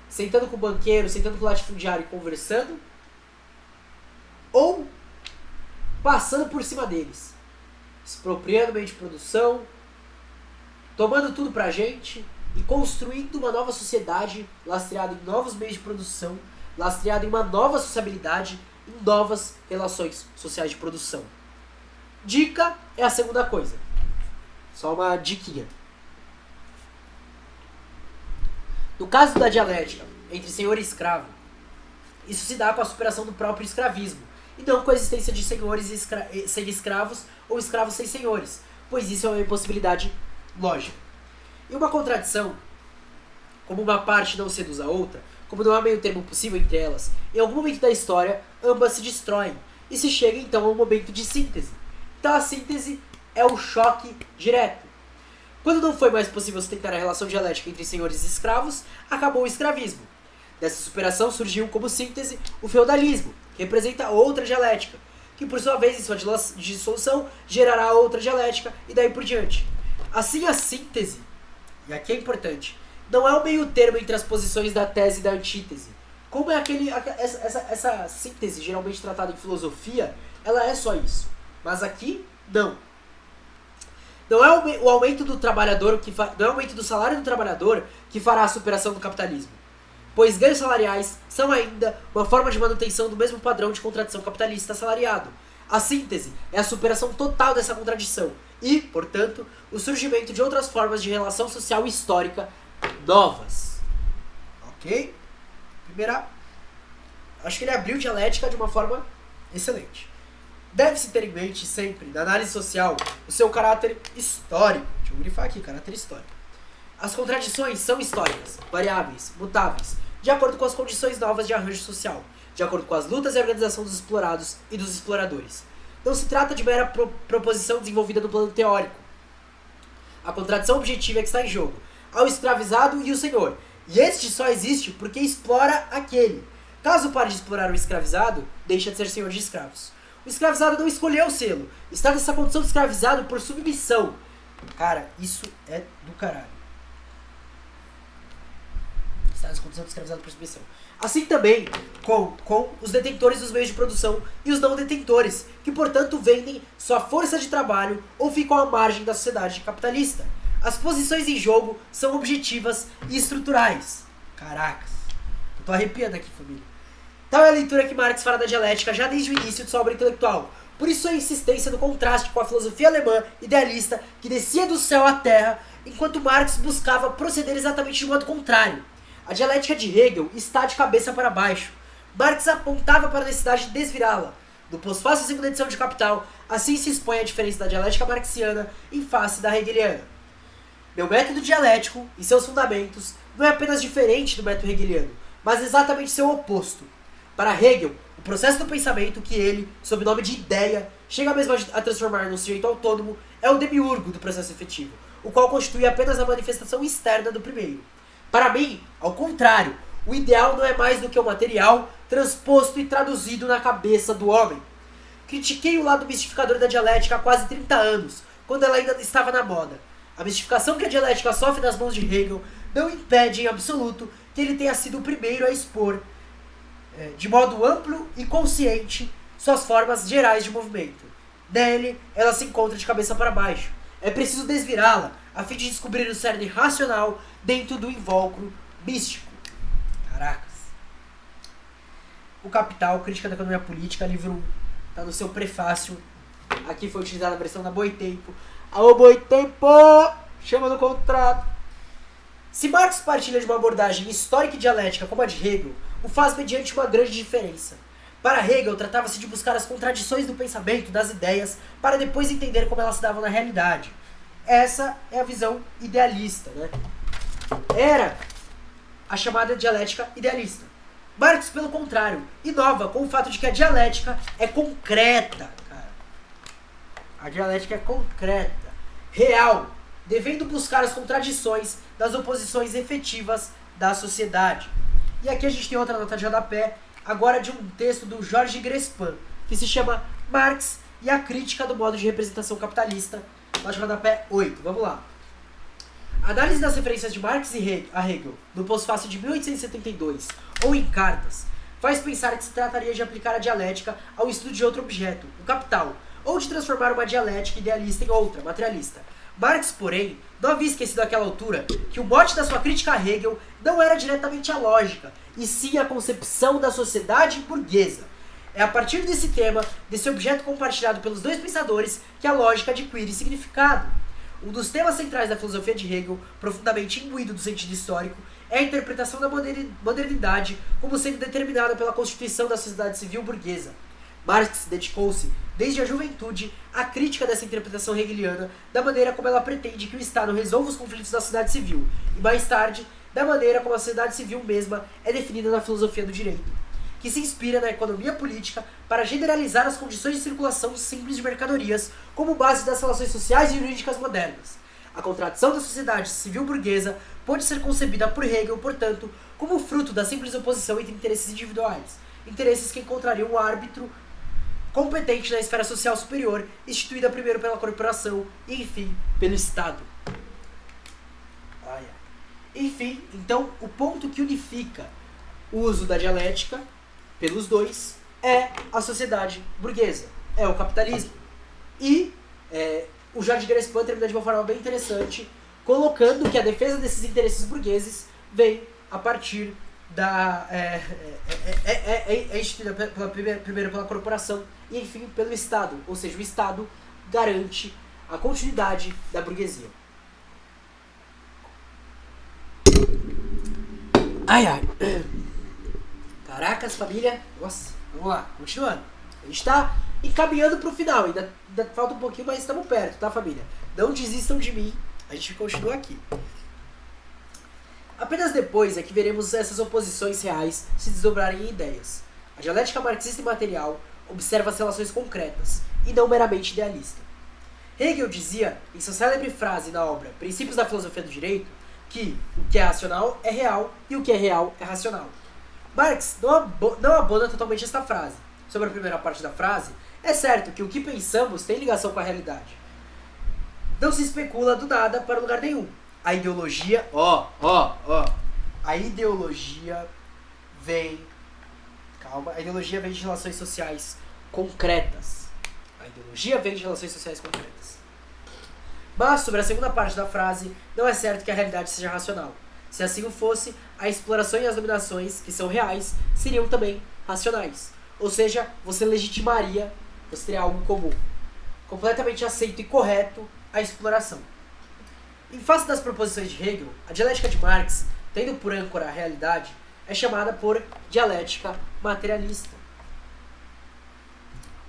Speaker 1: sentando com o banqueiro, sentando com o latifundiário e conversando, ou passando por cima deles, expropriando o meio de produção, tomando tudo pra gente e construindo uma nova sociedade lastreada em novos meios de produção, lastreada em uma nova sociabilidade, em novas relações sociais de produção. Dica é a segunda coisa. Só uma diquinha. No caso da dialética entre senhor e escravo, isso se dá com a superação do próprio escravismo, e não com a existência de senhores sem escravos ou escravos sem senhores, pois isso é uma impossibilidade lógica. E uma contradição, como uma parte não seduz a outra, como não há meio termo possível entre elas, em algum momento da história, ambas se destroem, e se chega então a um momento de síntese. Então a síntese é o choque direto. Quando não foi mais possível sustentar a relação dialética entre senhores e escravos, acabou o escravismo. Dessa superação surgiu como síntese o feudalismo, que representa outra dialética, que por sua vez, em sua dissolução, gerará outra dialética e daí por diante. Assim a síntese, e aqui é importante, não é o meio termo entre as posições da tese e da antítese. Como é essa síntese geralmente tratada em filosofia, ela é só isso. Mas aqui, não. Não é o aumento do trabalhador não é o aumento do salário do trabalhador que fará a superação do capitalismo. Pois ganhos salariais são ainda uma forma de manutenção do mesmo padrão de contradição capitalista assalariado. A síntese é a superação total dessa contradição e, portanto, o surgimento de outras formas de relação social histórica novas. Ok? Primeira, acho que ele abriu dialética de uma forma excelente. Deve-se ter em mente sempre, na análise social, o seu caráter histórico. Deixa eu grifar aqui, caráter histórico. As contradições são históricas, variáveis, mutáveis, de acordo com as condições novas de arranjo social, de acordo com as lutas e a organização dos explorados e dos exploradores. Não se trata de mera proposição desenvolvida no plano teórico. A contradição objetiva é que está em jogo, ao escravizado e o senhor, e este só existe porque explora aquele. Caso pare de explorar o escravizado, deixa de ser senhor de escravos. O escravizado não escolheu sê-lo, está nessa condição de escravizado por submissão. Cara, isso é do caralho. Está nessa condição de escravizado por submissão. Assim também com os detentores dos meios de produção e os não detentores, que portanto vendem sua força de trabalho ou ficam à margem da sociedade capitalista. As posições em jogo são objetivas e estruturais. Caracas, eu tô arrepiando aqui, família. Tal é a leitura que Marx fala da dialética já desde o início de sua obra intelectual. Por isso a insistência no contraste com a filosofia alemã idealista que descia do céu à terra, enquanto Marx buscava proceder exatamente de modo contrário. A dialética de Hegel está de cabeça para baixo. Marx apontava para a necessidade de desvirá-la. No pós-fácil da segunda edição de Capital, assim se expõe a diferença da dialética marxiana em face da hegeliana. Meu método dialético, e seus fundamentos, não é apenas diferente do método hegeliano, mas exatamente seu oposto. Para Hegel, o processo do pensamento que ele, sob o nome de ideia, chega mesmo a transformar num sujeito autônomo, é o demiurgo do processo efetivo, o qual constitui apenas a manifestação externa do primeiro. Para mim, ao contrário, o ideal não é mais do que o material transposto e traduzido na cabeça do homem. Critiquei o lado mistificador da dialética há quase 30 anos, quando ela ainda estava na moda. A mistificação que a dialética sofre nas mãos de Hegel não impede em absoluto que ele tenha sido o primeiro a expor, de modo amplo e consciente, suas formas gerais de movimento. Nele, ela se encontra de cabeça para baixo. É preciso desvirá-la, a fim de descobrir o cerne racional dentro do invólucro místico. Caracas. O Capital, Crítica da Economia Política, livro 1. Está no seu prefácio. Aqui foi utilizada a versão da Boitempo. Alô, Boitempo! Chama no contrato. Se Marx partilha de uma abordagem histórica e dialética como a de Hegel, o faz mediante uma grande diferença. Para Hegel, tratava-se de buscar as contradições do pensamento, das ideias, para depois entender como elas se davam na realidade. Essa é a visão idealista, né? Era a chamada dialética idealista. Marx, pelo contrário, inova com o fato de que a dialética é concreta, cara. A dialética é concreta, real, devendo buscar as contradições das oposições efetivas da sociedade. E aqui a gente tem outra nota de rodapé, agora de um texto do Jorge Grespin, que se chama Marx e a Crítica do Modo de Representação Capitalista, nota de rodapé 8. Vamos lá. A análise das referências de Marx a Hegel, no pós-fácil de 1872, ou em cartas, faz pensar que se trataria de aplicar a dialética ao estudo de outro objeto, o capital, ou de transformar uma dialética idealista em outra, materialista. Marx, porém, não havia esquecido àquela altura que o mote da sua crítica a Hegel não era diretamente a lógica, e sim a concepção da sociedade burguesa. É a partir desse tema, desse objeto compartilhado pelos dois pensadores, que a lógica adquire significado. Um dos temas centrais da filosofia de Hegel, profundamente imbuído do sentido histórico, é a interpretação da modernidade como sendo determinada pela constituição da sociedade civil burguesa. Marx dedicou-se, desde a juventude, à crítica dessa interpretação hegeliana da maneira como ela pretende que o Estado resolva os conflitos da sociedade civil, e mais tarde, da maneira como a sociedade civil mesma é definida na filosofia do direito, que se inspira na economia política para generalizar as condições de circulação simples de mercadorias como base das relações sociais e jurídicas modernas. A contradição da sociedade civil burguesa pode ser concebida por Hegel, portanto, como fruto da simples oposição entre interesses individuais, interesses que encontrariam um árbitro competente na esfera social superior, instituída primeiro pela corporação e, enfim, pelo Estado. Enfim, então o ponto que unifica o uso da dialética pelos dois é a sociedade burguesa, é o capitalismo. E o Jorge Grespan termina de uma forma bem interessante, colocando que a defesa desses interesses burgueses vem a partir da instituída primeiro pela corporação e enfim pelo Estado, ou seja, o Estado garante a continuidade da burguesia. Ai ai. Caracas, família. Nossa, vamos lá, continuando. A gente tá encaminhando pro final, ainda falta um pouquinho, mas estamos perto, tá, família? Não desistam de mim, a gente continua aqui. Apenas depois é que veremos essas oposições reais se desdobrarem em ideias. A dialética marxista e material observa as relações concretas, e não meramente idealista. Hegel dizia, em sua célebre frase na obra Princípios da Filosofia do Direito, que o que é racional é real e o que é real é racional. Marx não abona totalmente esta frase. Sobre a primeira parte da frase, é certo que o que pensamos tem ligação com a realidade. Não se especula do nada para lugar nenhum. A ideologia, a ideologia vem, a ideologia vem de relações sociais concretas. A ideologia vem de relações sociais concretas. Mas, sobre a segunda parte da frase, não é certo que a realidade seja racional. Se assim o fosse, a exploração e as dominações, que são reais, seriam também racionais. Ou seja, você legitimaria, você teria algo comum. Completamente aceito e correto a exploração. Em face das proposições de Hegel, a dialética de Marx, tendo por âncora a realidade, é chamada por dialética materialista.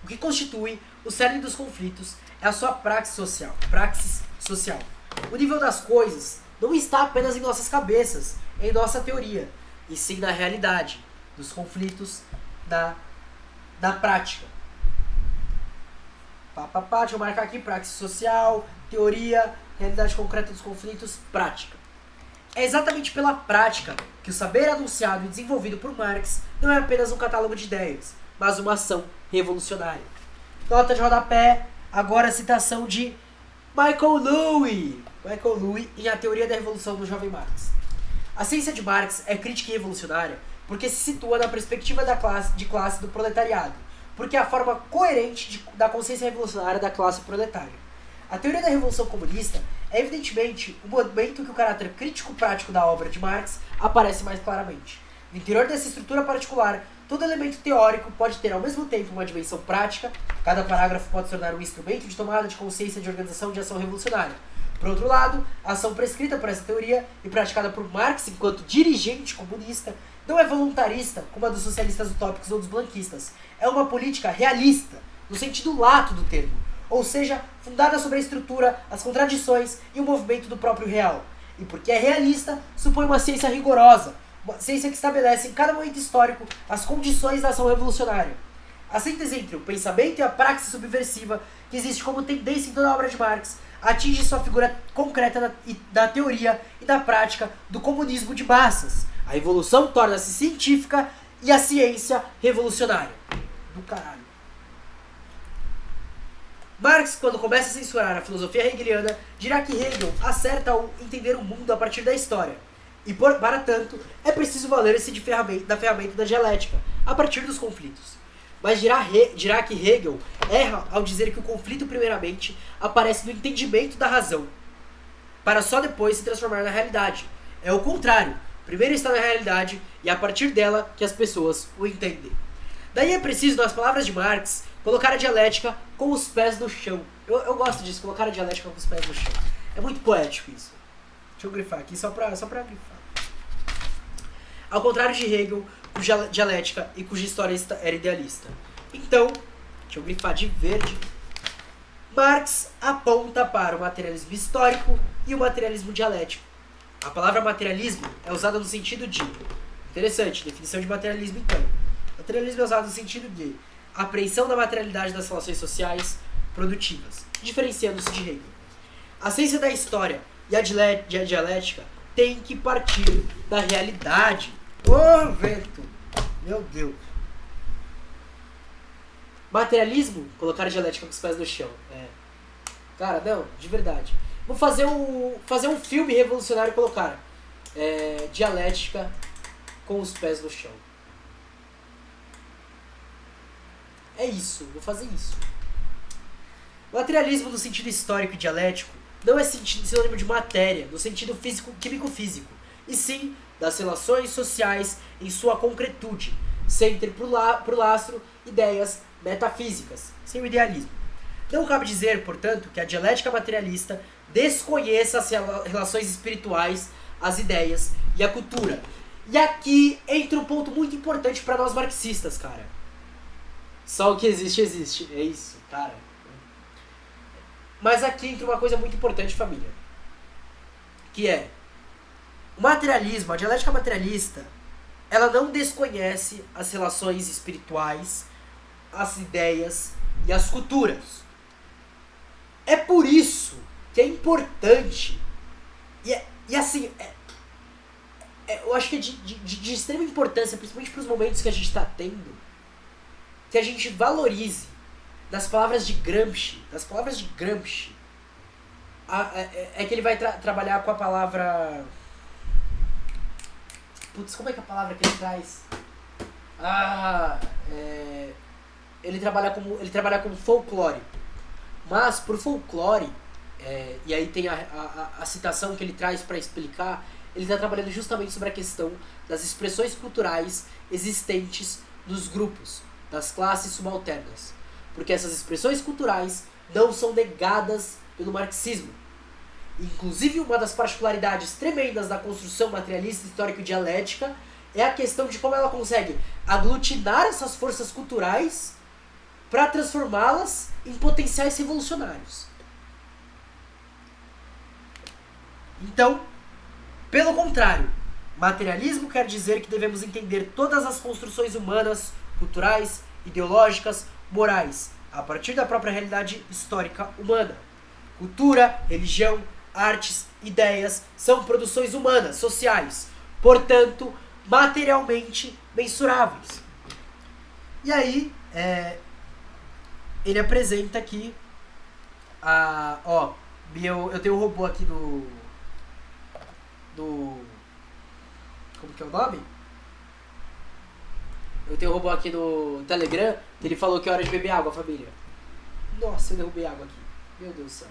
Speaker 1: O que constitui o cerne dos conflitos é a sua praxis social. O nível das coisas não está apenas em nossas cabeças, em nossa teoria, e sim na realidade dos conflitos da prática. Deixa eu marcar aqui, praxis social, teoria, realidade concreta dos conflitos, prática. É exatamente pela prática que o saber anunciado e desenvolvido por Marx não é apenas um catálogo de ideias, mas uma ação revolucionária. Nota de rodapé, agora a citação de Michael Lewis em A Teoria da Revolução do Jovem Marx. A ciência de Marx é crítica e revolucionária porque se situa na perspectiva de classe do proletariado, porque é a forma coerente da consciência revolucionária da classe proletária. A teoria da Revolução Comunista é evidentemente o momento que o caráter crítico-prático da obra de Marx aparece mais claramente. No interior dessa estrutura particular, todo elemento teórico pode ter ao mesmo tempo uma dimensão prática, cada parágrafo pode se tornar um instrumento de tomada de consciência de organização de ação revolucionária. Por outro lado, a ação prescrita por essa teoria e praticada por Marx enquanto dirigente comunista não é voluntarista, como a dos socialistas utópicos ou dos blanquistas. É uma política realista, no sentido lato do termo, ou seja, fundada sobre a estrutura, as contradições e o movimento do próprio real. E porque é realista, supõe uma ciência rigorosa, uma ciência que estabelece em cada momento histórico as condições da ação revolucionária. A síntese entre o pensamento e a praxis subversiva, que existe como tendência em toda a obra de Marx, atinge sua figura concreta da teoria e da prática do comunismo de massas. A revolução torna-se científica e a ciência revolucionária. Do caralho. Marx, quando começa a censurar a filosofia hegeliana, dirá que Hegel acerta ao entender o mundo a partir da história. E, para tanto, é preciso valer-se da ferramenta da dialética, a partir dos conflitos. Mas dirá que Hegel erra ao dizer que o conflito, primeiramente, aparece no entendimento da razão, para só depois se transformar na realidade. É o contrário. Primeiro está na realidade e é a partir dela que as pessoas o entendem. Daí é preciso, nas palavras de Marx, colocar a dialética com os pés no chão. Eu gosto disso, colocar a dialética com os pés no chão. É muito poético isso. Deixa eu grifar aqui, só pra grifar. Ao contrário de Hegel, cuja dialética e cuja história era idealista. Então, deixa eu grifar de verde. Marx aponta para o materialismo histórico e o materialismo dialético. A palavra materialismo é usada no sentido de... Interessante, definição de materialismo então. Materialismo é usado no sentido de apreensão da materialidade das relações sociais produtivas, diferenciando-se de Hegel. A ciência da história e a dialética têm que partir da realidade. Ô, vento! Meu Deus! Materialismo, colocar a dialética com os pés no chão. Cara, não, de verdade. Vou fazer um filme revolucionário e colocar dialética com os pés no chão. É isso, vou fazer isso. O materialismo no sentido histórico e dialético não é sinônimo de matéria, no sentido físico, químico-físico, e sim das relações sociais em sua concretude, sem ter por lastro ideias metafísicas, sem o idealismo. Não cabe dizer, portanto, que a dialética materialista desconheça as relações espirituais, as ideias e a cultura. E aqui entra um ponto muito importante para nós marxistas, cara. Só o que existe, existe. É isso, cara. Mas aqui entra uma coisa muito importante, família. Que é, o materialismo, a dialética materialista, ela não desconhece as relações espirituais, as ideias e as culturas. É por isso que é importante, e assim, eu acho que é de extrema importância, principalmente para os momentos que a gente está tendo, que a gente valorize das palavras de Gramsci, é que ele vai trabalhar com a palavra... Putz, como é que é a palavra que ele traz? Ele trabalha como folclore. Mas por folclore, e aí tem a citação que ele traz para explicar, ele está trabalhando justamente sobre a questão das expressões culturais existentes nos grupos, das classes subalternas. Porque essas expressões culturais não são negadas pelo marxismo. Inclusive, uma das particularidades tremendas da construção materialista histórico-dialética é a questão de como ela consegue aglutinar essas forças culturais para transformá-las em potenciais revolucionários. Então, pelo contrário, materialismo quer dizer que devemos entender todas as construções humanas, culturais, ideológicas, morais, a partir da própria realidade histórica humana. Cultura, religião, artes, ideias são produções humanas, sociais, portanto, materialmente mensuráveis. E aí, ele apresenta aqui eu tenho um robô aqui do como que é o nome? Eu tenho um robô aqui no Telegram, que ele falou que é hora de beber água, família. Nossa, eu derrubei água aqui. Meu Deus do céu.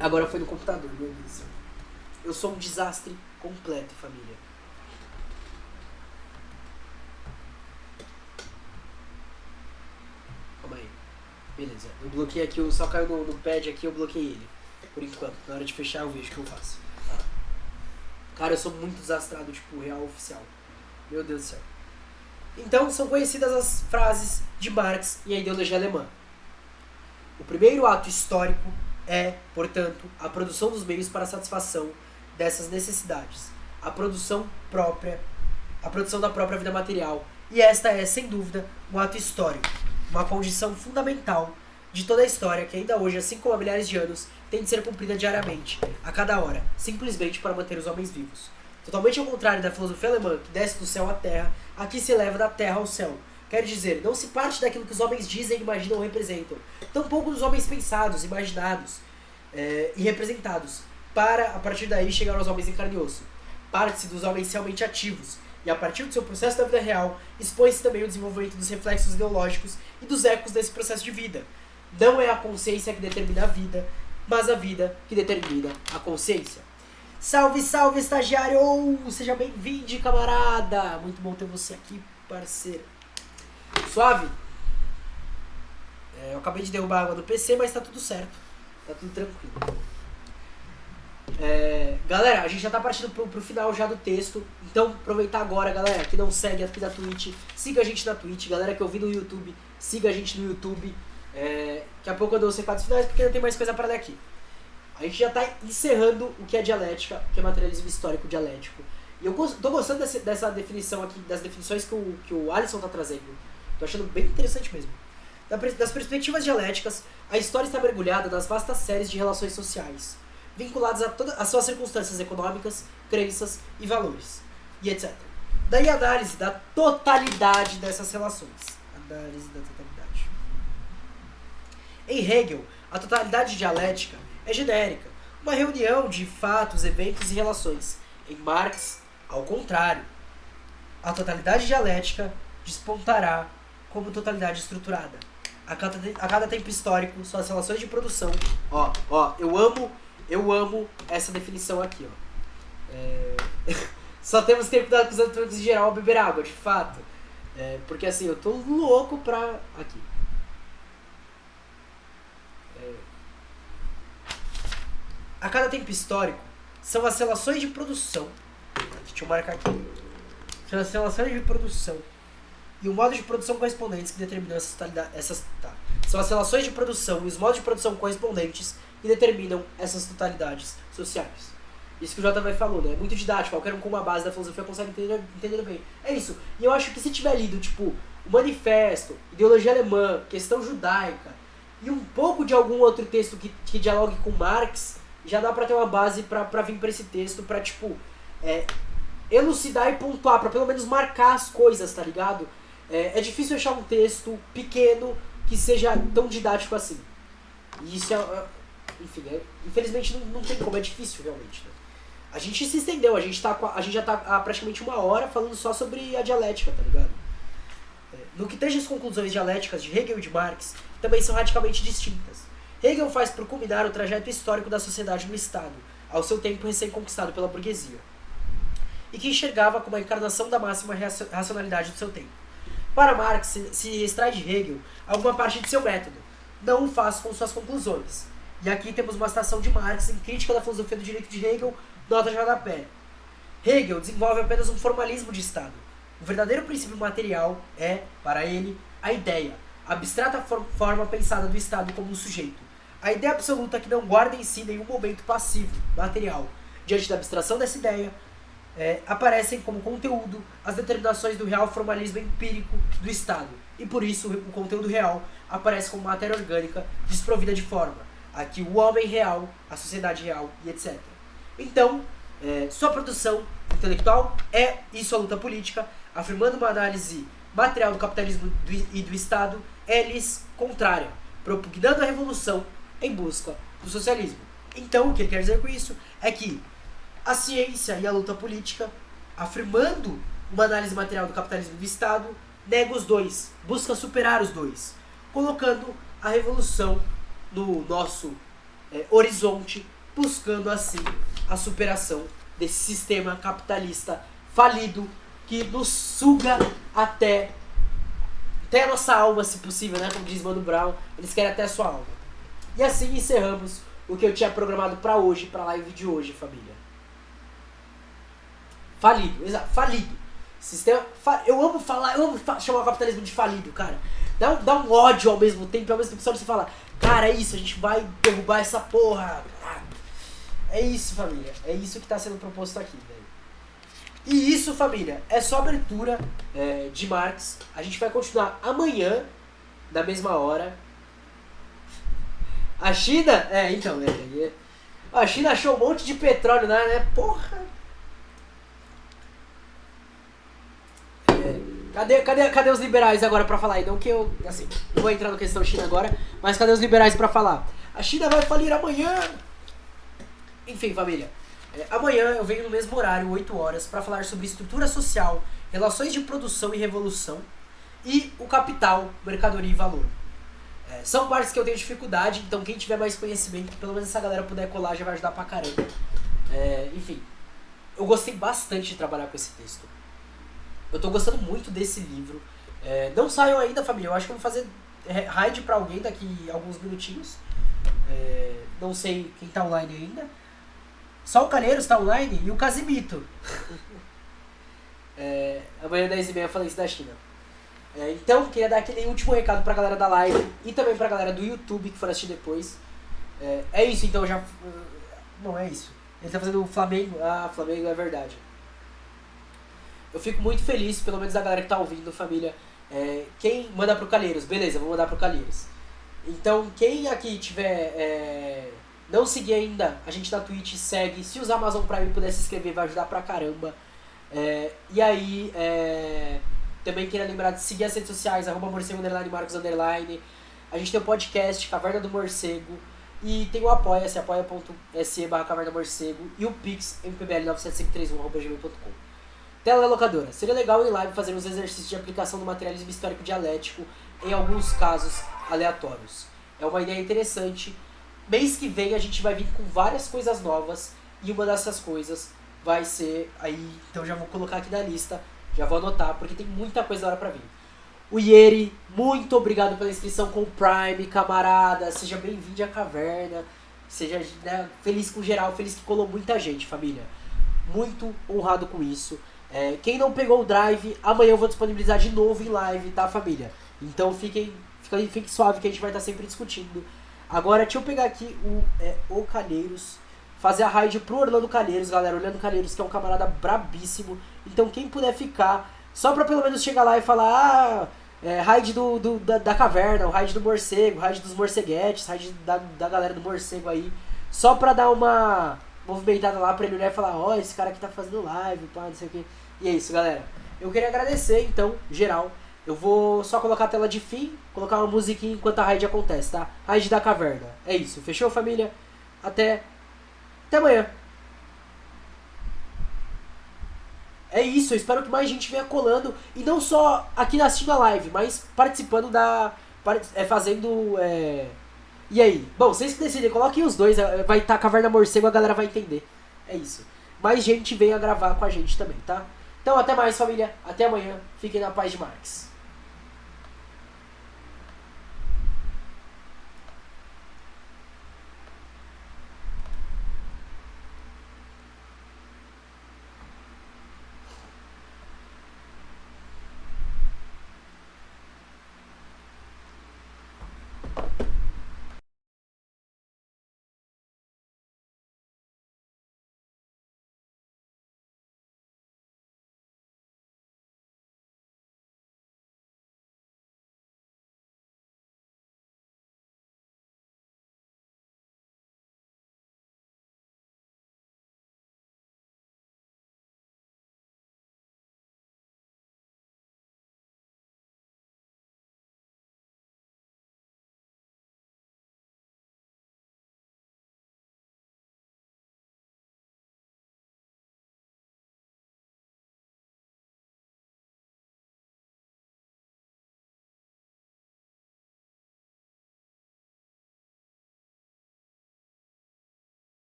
Speaker 1: Agora foi no computador, meu Deus do céu. Eu sou um desastre completo, família. Calma aí. Beleza. Eu bloqueei aqui, só caiu no pad aqui, eu bloqueei ele. Por enquanto. Na hora de fechar eu vejo o que eu faço. Cara, eu sou muito desastrado, tipo, real oficial. Meu Deus do céu. Então, são conhecidas as frases de Marx e a ideologia alemã. O primeiro ato histórico é, portanto, a produção dos meios para a satisfação dessas necessidades. A produção da própria vida material. E esta é, sem dúvida, um ato histórico. Uma condição fundamental de toda a história que ainda hoje, assim como há milhares de anos, tem de ser cumprida diariamente, a cada hora, simplesmente para manter os homens vivos. Totalmente ao contrário da filosofia alemã, que desce do céu à terra, aqui se eleva da terra ao céu. Quer dizer, não se parte daquilo que os homens dizem, imaginam ou representam, tampouco dos homens pensados, imaginados e representados, para, a partir daí, chegar aos homens em carne e osso. Parte-se dos homens realmente ativos, e a partir do seu processo da vida real, expõe-se também o desenvolvimento dos reflexos ideológicos e dos ecos desse processo de vida. Não é a consciência que determina a vida, mas a vida que determina a consciência. Salve, salve, estagiário! Seja bem-vindo, camarada! Muito bom ter você aqui, parceiro. Suave? Eu acabei de derrubar a água do PC, mas tá tudo certo. Tá tudo tranquilo. Galera, a gente já tá partindo pro final já do texto. Então, aproveitar agora, galera, que não segue aqui da Twitch, siga a gente na Twitch. Galera que ouvi no YouTube, siga a gente no YouTube. Daqui a pouco eu dou os recados finais, porque ainda tem mais coisa para ler aqui. A gente já está encerrando o que é dialética, o que é materialismo histórico dialético. E eu tô gostando dessa definição aqui, das definições que o Alisson está trazendo. Tô achando bem interessante mesmo. Das perspectivas dialéticas, a história está mergulhada nas vastas séries de relações sociais, vinculadas a todas as suas circunstâncias econômicas, crenças e valores, e etc. Daí a análise da totalidade dessas relações. Análise da totalidade. Em Hegel, a totalidade dialética é genérica, uma reunião de fatos, eventos e relações. Em Marx, ao contrário, a totalidade dialética despontará como totalidade estruturada. A cada tempo histórico, suas relações de produção... eu amo essa definição aqui, Só temos que ter cuidado com os eletrônicos em geral ao beber água, de fato. Porque assim, eu tô louco pra... Aqui. A cada tempo histórico, são as relações de produção... Deixa eu marcar aqui. São as relações de produção e o modo de produção correspondentes que determinam São as relações de produção e os modos de produção correspondentes que determinam essas totalidades sociais. Isso que o JV falou, né? É muito didático, qualquer um com uma base da filosofia consegue entender bem. É isso. E eu acho que se tiver lido, tipo, o Manifesto, Ideologia Alemã, Questão Judaica, e um pouco de algum outro texto que dialogue com Marx, já dá pra ter uma base pra vir pra esse texto, pra, tipo, elucidar e pontuar, pra pelo menos marcar as coisas, tá ligado? É difícil achar um texto pequeno que seja tão didático assim. E isso enfim, infelizmente não tem como, é difícil realmente, né? A gente se estendeu, a gente já tá há praticamente 1 hora falando só sobre a dialética, tá ligado? No que tange as conclusões dialéticas de Hegel e de Marx, também são radicalmente distintas. Hegel faz por culminar o trajeto histórico da sociedade no Estado, ao seu tempo recém-conquistado pela burguesia, e que enxergava como a encarnação da máxima racionalidade do seu tempo. Para Marx, se extrai de Hegel alguma parte de seu método, não o faz com suas conclusões. E aqui temos uma citação de Marx em Crítica da Filosofia do Direito de Hegel, nota de rodapé. Hegel desenvolve apenas um formalismo de Estado. O verdadeiro princípio material é, para ele, a ideia, a abstrata forma pensada do Estado como um sujeito. A ideia absoluta que não guarda em si nenhum momento passivo, material. Diante da abstração dessa ideia, aparecem como conteúdo as determinações do real formalismo empírico do Estado. E por isso o conteúdo real aparece como matéria orgânica desprovida de forma. Aqui o homem real, a sociedade real e etc. Então, sua produção intelectual é isso a luta política, afirmando uma análise material do capitalismo e do Estado é-lhes contrária, propugnando a revolução em busca do socialismo. Então, o que ele quer dizer com isso é que a ciência e a luta política, afirmando uma análise material do capitalismo e do Estado, nega os dois, busca superar os dois, colocando a revolução no nosso horizonte, buscando assim a superação desse sistema capitalista falido que nos suga até a nossa alma, se possível, né? Como diz Mano Brown, eles querem até a sua alma. E assim encerramos o que eu tinha programado pra hoje, pra live de hoje, família. Falido, exato, falido. Sistema, eu amo chamar o capitalismo de falido, cara. Dá um ódio ao mesmo tempo só você fala, cara, é isso, a gente vai derrubar essa porra. É isso, família. É isso que tá sendo proposto aqui, velho. E isso, família, é só abertura de Marx. A gente vai continuar amanhã, na mesma hora. A China... a China achou um monte de petróleo, né? Porra! Cadê os liberais agora pra falar? Não que eu, assim, não vou entrar na questão China agora, mas cadê os liberais pra falar? A China vai falir amanhã! Enfim, família, amanhã eu venho no mesmo horário, 8 horas, pra falar sobre estrutura social, relações de produção e revolução e o capital, mercadoria e valor. São partes que eu tenho dificuldade, então quem tiver mais conhecimento, que pelo menos essa galera puder colar, já vai ajudar pra caramba. Enfim, eu gostei bastante de trabalhar com esse texto. Eu tô gostando muito desse livro. Não saiu ainda, família. Eu acho que eu vou fazer raid pra alguém daqui a alguns minutinhos. Não sei quem tá online ainda. Só o Calheiros tá online e o Casimito. Amanhã 10h30 eu falei isso da China. Então, queria dar aquele último recado pra galera da live e também pra galera do YouTube que for assistir depois. É isso, então já... Não, é isso. Ele tá fazendo o Flamengo. Ah, Flamengo é verdade. Eu fico muito feliz, pelo menos a galera que tá ouvindo, família. Quem manda pro Calheiros? Beleza, vou mandar pro Calheiros. Então, quem aqui tiver... não seguir ainda a gente na Twitch, segue. Se usar Amazon Prime e puder se inscrever, vai ajudar pra caramba. E aí, também queria lembrar de seguir as redes sociais, @morcego_marcos_. A gente tem o podcast Caverna do Morcego. E tem o Apoia-se, apoia.se /Caverna Morcego e o Pix, mpbl97531@gmail.com. Tela da locadora. Seria legal em live fazer uns exercícios de aplicação do materialismo histórico dialético em alguns casos aleatórios. É uma ideia interessante. Mês que vem a gente vai vir com várias coisas novas e uma dessas coisas vai ser aí, então já vou colocar aqui na lista, já vou anotar porque tem muita coisa da hora pra vir. O Yeri, muito obrigado pela inscrição com o Prime, camarada, seja bem-vindo à caverna, seja, né, feliz com geral, feliz que colou muita gente, família. Muito honrado com isso. Quem não pegou o Drive, amanhã eu vou disponibilizar de novo em live, tá, família? Então fiquem suave que a gente vai estar sempre discutindo. Agora, deixa eu pegar aqui o Calheiros, fazer a raid pro Orlando Calheiros, galera. Orlando Calheiros, que é um camarada brabíssimo. Então, quem puder ficar, só pra pelo menos chegar lá e falar, raid da caverna, o raid do morcego, raid dos morceguetes, raid da galera do morcego aí. Só pra dar uma movimentada lá pra ele olhar e falar, ó, esse cara aqui tá fazendo live, pá, não sei o que. E é isso, galera. Eu queria agradecer, então, geral. Eu vou só colocar a tela de fim, colocar uma musiquinha enquanto a raid acontece, tá? Raid da caverna. É isso, fechou, família? Até amanhã. É isso, eu espero que mais gente venha colando. E não só aqui assistindo a live, mas participando fazendo... E aí? Bom, vocês que decidem, coloquem os dois. Vai estar Caverna Morcego, a galera vai entender. É isso. Mais gente venha gravar com a gente também, tá? Então até mais, família. Até amanhã. Fiquem na paz de Marx.